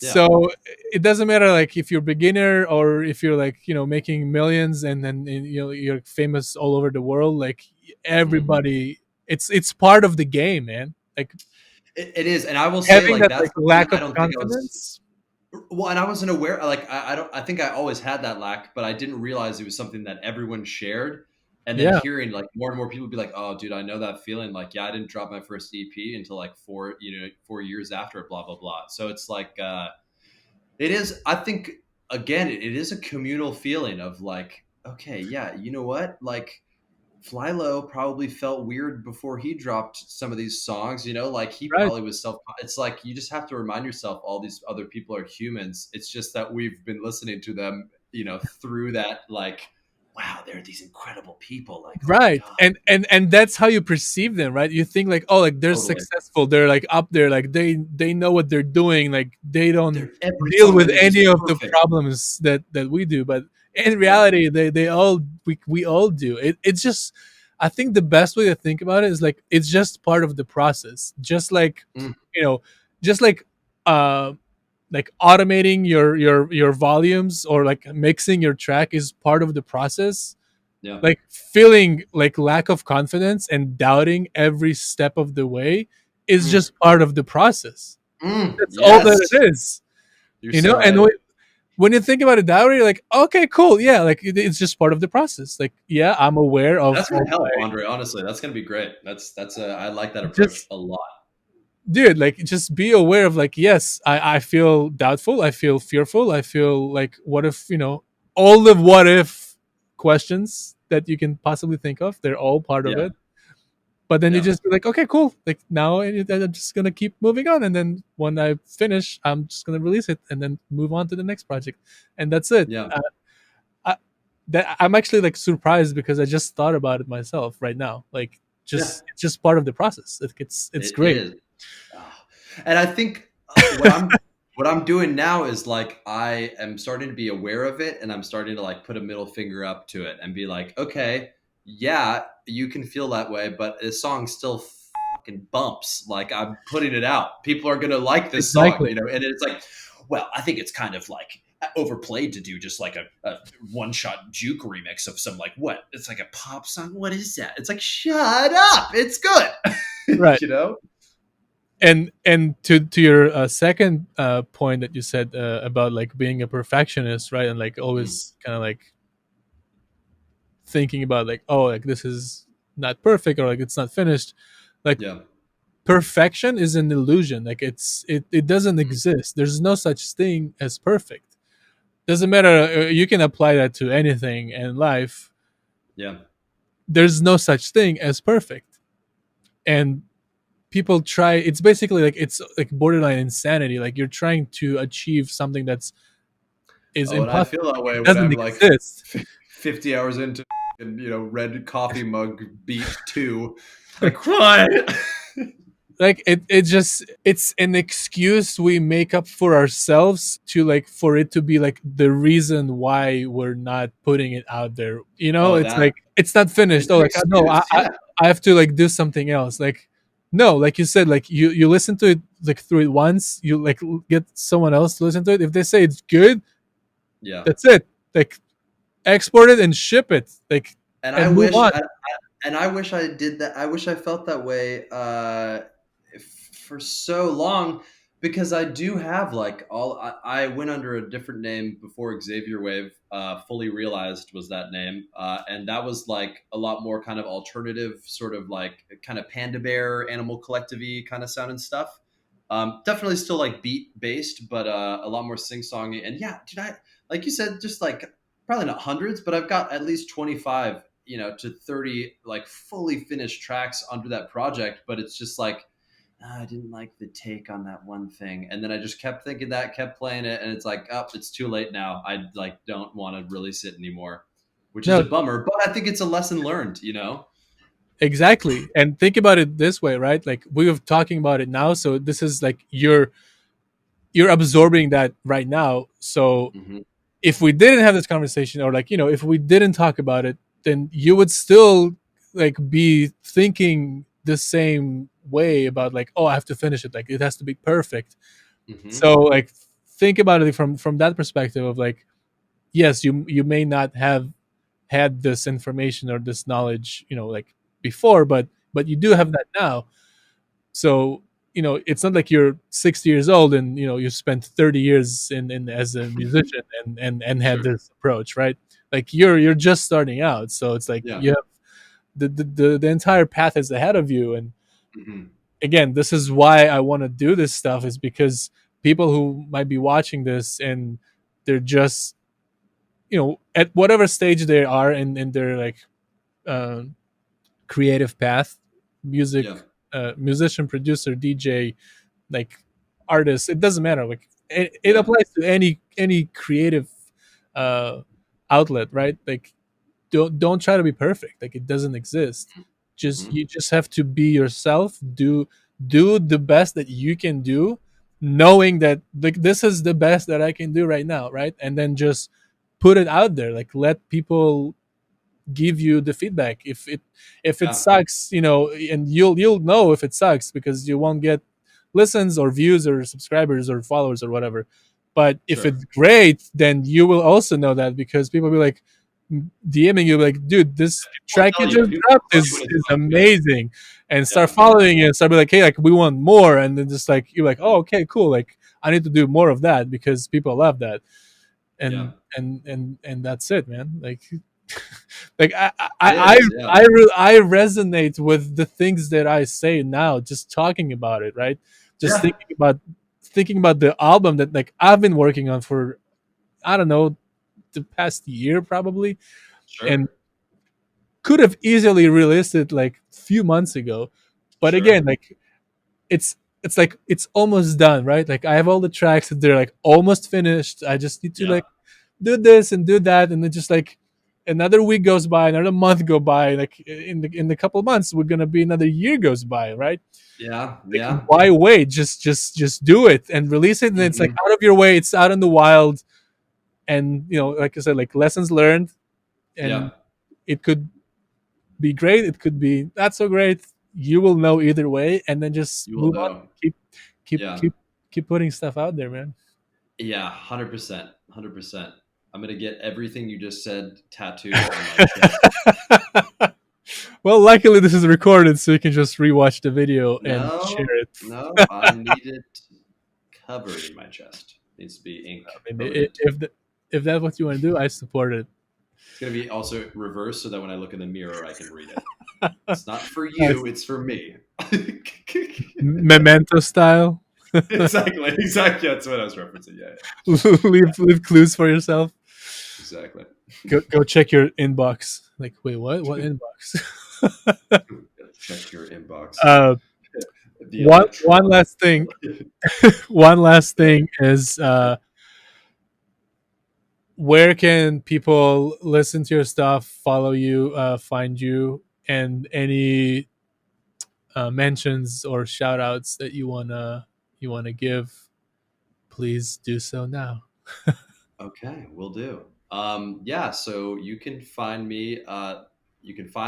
Yeah. so it doesn't matter like if you're beginner or if you're like making millions and then you're famous all over the world. Like Mhm. everybody, it's part of the game, man. Like It is, and I will say, having like, that that's like something lack I of don't think I was. confidence. Well, and I wasn't aware. Like, I don't. I think I always had that lack, but I didn't realize it was something that everyone shared. And then Yeah, hearing like more and more people be like, "Oh, dude, I know that feeling." Like, yeah, I didn't drop my first EP until like 4 years after it. Blah blah blah. So it's like, it is. I think again, it is a communal feeling of like, okay, yeah, you know what, like Flylo probably felt weird before he dropped some of these songs, like he right. probably was it's like you just have to remind yourself all these other people are humans. It's just that we've been listening to them, through that, like, wow, they're these incredible people. Like, oh my Right. God, And that's how you perceive them, right? You think like, oh, like they're totally. successful, they're like up there, like they know what they're doing, like they don't Every deal song of with theirs is any of the perfect. problems that we do. But in Yeah. reality, we all do. It's just I think the best way to think about it is like it's just part of the process. Mm, You know, just uh like automating your volumes or like mixing your track is part of the process. yeah. Like feeling like lack of confidence and doubting every step of the way is Mm, just part of the process. That's all that yes. it is. You're you so know and right. when you think about it that way, you're like, okay, cool, yeah, like it's just part of the process. Like, yeah, I'm aware of That's all gonna help, my Andre. Honestly, that's gonna be great. I like that approach just a lot. dude, like just be aware of like, yes, I feel doubtful, I feel fearful, I feel like what if, all the what if questions that you can possibly think of, they're all part of Yeah, it. But then you yeah, just be like, okay, cool. Like now I'm just gonna keep moving on, and then when I finish, I'm just gonna release it, and then move on to the next project, and that's it. yeah, I, I'm actually like surprised because I just thought about it myself right now. Like, yeah. it's just part of the process. It's It great. is. Ah. And I think what I'm doing now is like I am starting to be aware of it, and I'm starting to like put a middle finger up to it and be like, okay, yeah, you can feel that way, but this song still fucking bumps. Like, I'm putting it out. People are gonna like this song, Exactly. and it's like, well, I think it's kind of like overplayed to do just like a one shot juke remix of some, like, what? It's like a pop song. What is that? It's like, shut up. It's good. Right. you know? And to your second point that you said about like being a perfectionist, right? And like Mm, always kind of like thinking about like, oh, like this is not perfect or like it's not finished. Like yeah. perfection is an illusion. Like it doesn't Mm, exist. There's no such thing as perfect. Doesn't matter. You can apply that to anything in life. yeah. There's no such thing as perfect. And people try. It's basically like it's like borderline insanity. Like you're trying to achieve something that's is Oh, and I impossible. feel that Like, way it when doesn't I'm like exist. 50 hours into, and red coffee mug beat two. Like, what? Like it just it's an excuse we make up for ourselves to like for it to be like the reason why we're not putting it out there. Oh, It's that like it's not finished. it's Oh, an like no, excuse. Yeah. I have to like do something else. Like no, like you said, like you listen to it like through it once, you like get someone else to listen to it. If they say it's good, Yeah. that's it. Like export it and ship it. Like And I and move wish on. I wish I did that. I wish I felt that way for so long, because I do have like I went under a different name before Xavier.wav fully realized was that name, and that was like a lot more kind of alternative, sort of like kind of Panda Bear, Animal Collective-y kind of sound and stuff. Definitely still like beat based, but a lot more sing songy. And yeah, dude, I like you said, just like probably not hundreds, but I've got at least 25, to 30 like fully finished tracks under that project. But it's just like, I didn't like the take on that one thing. And then I just kept thinking that, kept playing it. And it's like, oh, it's too late now. I like don't want to release it anymore, which is No, a bummer, but I think it's a lesson learned. exactly. And think about it this way, right? Like we were talking about it now, so this is like you're absorbing that right now. So Hmm. if we didn't have this conversation, or like if we didn't talk about it, then you would still like be thinking the same way about like, oh, I have to finish it, like it has to be perfect. Hmm. So like think about it from that perspective of like, yes, you may not have had this information or this knowledge, like before, but you do Yeah. have that now. So it's not like you're 60 years old and you spent 30 years in as a musician and had Sure. this approach, right? Like you're just starting out, so it's like Yeah. you have the entire path is ahead of you. And Hmm. again, this is why I want to do this stuff, is because people who might be watching this and they're just at whatever stage they are in their like uh, creative path, music, Yeah. musician, producer, DJ, like artist, it doesn't matter. Like it Yeah. applies to any creative uh outlet, right? Like don't try to be perfect. Like it doesn't exist. Just Hmm. you just have to be yourself. Do the best that you can do, knowing that like this is the best that I can do right now, right? And then just put it out there. Like let people give you the feedback. If it Yeah. sucks, and you'll know if it sucks because you won't get listens or views or subscribers or followers or whatever. But if Sure. it's great, then you will also know that because people will be like DMing you like, dude, this We'll track you tell you. just People dropped will tell you when is it's is fun. Yeah. amazing, and start Yeah. following you and start be like, hey, like we want more, and then just like you're like, oh, okay, cool, like I need to do more of that because people love that. Yeah. And that's it, man. Like like It is. Yeah. I resonate with the things that I say now, just talking about it, right? Just Yeah. thinking about the album that like I've been working on for, I don't know, the past year probably, and Sure. could have easily released it like a few months ago. But again, Sure. like it's like it's almost done, right? Like I have all the tracks that they're like almost finished. I just need to Yeah. like do this and do that, and then just like another week goes by, another month go by, like in the couple of months we're gonna be another year goes by, right? Yeah. Like Yeah. why wait? Just do it and release it, and it's like Hmm. out of your way, it's out in the wild. And like I said, like lessons learned. And Yeah. it could be great, it could be not so great. You will know either way, and then just You will move on. know. keep keep Yeah. keep keep putting stuff out there, man. Yeah. 100%. 100%. I'm gonna get everything you just said tattooed on my chest. Well, luckily this is recorded, so you can just rewatch the video and No. share it. No. I need it covered in my chest. Needs to be ink I mean, permanent. if that's what you want to do, I support it. It's gonna be also reversed so that when I look in the mirror, I can read it. It's not for you. Nice. It's for me. Memento style. Exactly. Exactly. That's what I was referencing. Yeah. Yeah. leave clues for yourself. Exactly. Go check your inbox. Like, wait, what inbox? Check your inbox. uh, The one electron. last thing. One last Yeah. thing is Yeah. where can people listen to your stuff, follow you, find you, and any mentions or shout outs that you wanna give, please do so now. Okay, will do. Yeah, so you can find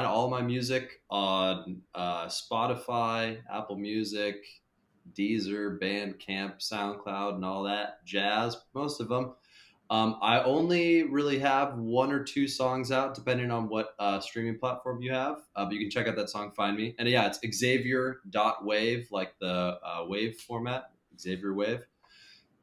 all my music on Spotify, Apple Music, Deezer, Bandcamp, SoundCloud, and all that jazz. Most of them. I only really have one or two songs out, depending on what streaming platform you have. But you can check out that song, Find Me. And yeah, it's Xavier.wav, like the wave format, Xavier.wav.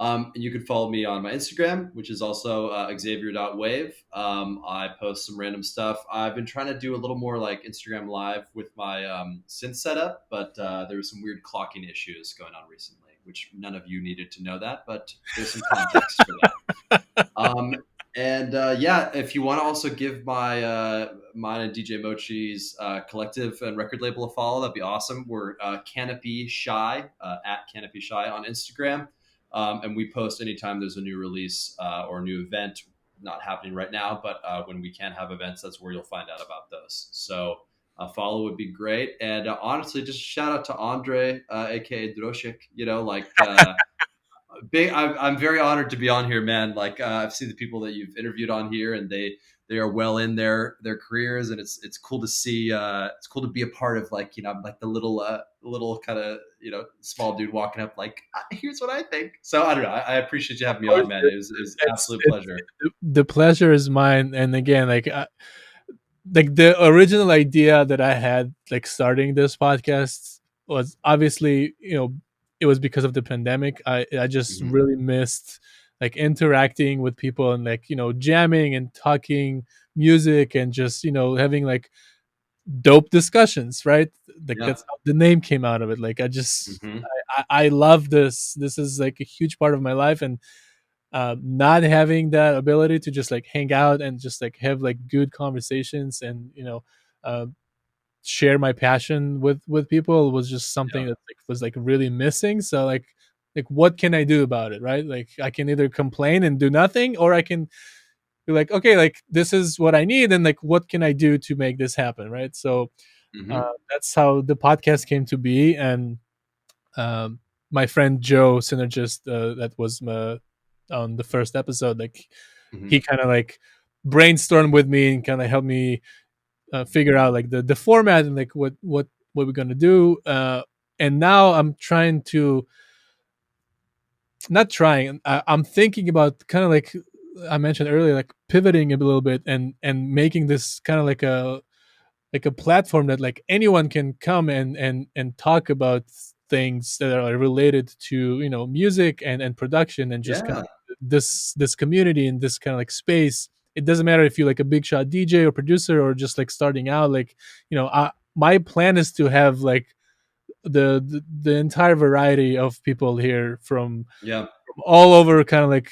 And you can follow me on my Instagram, which is also Xavier.wav. I post some random stuff. I've been trying to do a little more like Instagram Live with my synth setup, but there was some weird clocking issues going on recently, which none of you needed to know that, but there's some context for that. Um, and yeah, if you want to also give my mine and DJ Mochi's collective and record label a follow, that'd be awesome. We're Canopy Shy at Canopy Shy on Instagram, and we post anytime there's a new release or a new event. Not happening right now, but when we can have events, that's where you'll find out about those. So a follow would be great. And honestly, just shout out to Andre, aka Droshik. You know, like. Big, I'm very honored to be on here, man. Like I've seen the people that you've interviewed on here, and they are well in their careers, and it's cool to see. It's cool to be a part of, like, I'm like the little kind of, small dude walking up like, here's what I think. So I don't know. I appreciate you having me Of on, course, man. dude. It was it's absolute it's pleasure. the pleasure is mine. And again, like the original idea that I had, like starting this podcast, was obviously, it was because of the pandemic. I just Hmm. really missed like interacting with people and, like, jamming and talking music and just, having like dope discussions, right? Like Yeah. that's how the name came out of it. Like I just Hmm. I love this. This is like a huge part of my life. And not having that ability to just like hang out and just like have like good conversations and, uh, share my passion with people was just something Yeah. that like was like really missing. So like what can I do about it, right? Like I can either complain and do nothing, or I can be like, okay, like this is what I need, and like what can I do to make this happen, right? So Hmm. that's how the podcast came to be. And um, my friend Joe Synergist, that was on the first episode, like he Hmm. kind of like brainstormed with me and kind of helped me figure out like the format and like what we're gonna do. And now I'm trying to, not trying, I'm thinking about kind of like I mentioned earlier, like pivoting a little bit and making this kind of like a platform that like anyone can come and talk about things that are related to, music and production, and just kind Yeah. of this community and this kind of like space. It doesn't matter if you're like a big shot DJ or producer or just like starting out. Like, my plan is to have like the entire variety of people here Yeah. from all over, kind of like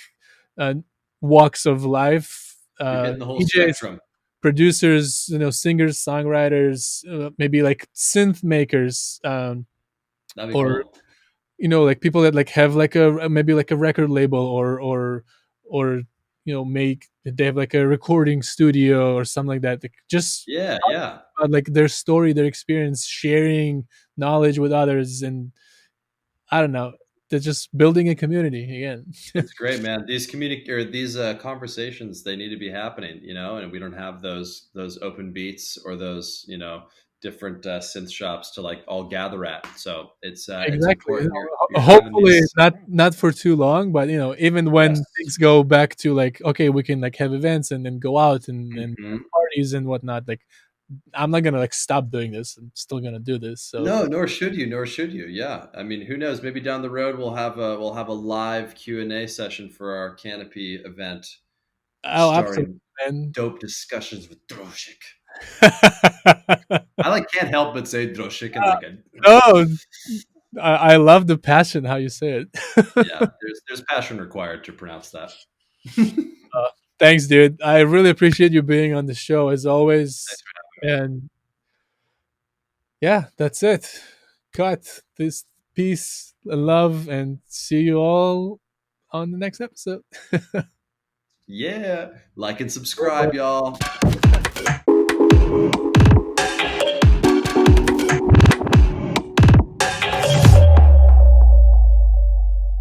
uh, walks of life, You're hitting the whole DJs, spectrum. producers, singers, songwriters, maybe like synth makers, That'd be or cool. like people that like have like a maybe like a record label, or make they have like a recording studio or something like that. Like just Yeah. Yeah. like their story, their experience, sharing knowledge with others, and I don't know, they're just building a community again. It's great, man. These conversations, they need to be happening, and we don't have those open beats or those, different synth shops to like all gather at. So it's Exactly. important you're having Hopefully these. not for too long, but even when Yes. things go back to like, okay, we can like have events and then go out and have Hmm. parties and whatnot. Like I'm not gonna like stop doing this. I'm still gonna do this. So, No, nor should you, nor should you. Yeah, I mean, who knows? Maybe down the road we'll have a live Q&A session for our Canopy event, oh, absolutely, starring man. dope discussions with Droshik. I like can't help but say Droshik and like a No, I love the passion how you say it. yeah. There's passion required to pronounce that. uh, Thanks, dude. I really appreciate you being on the show as always. And yeah, that's it. Cut this. Peace, love, and see you all on the next episode. Yeah. Like and subscribe, y'all.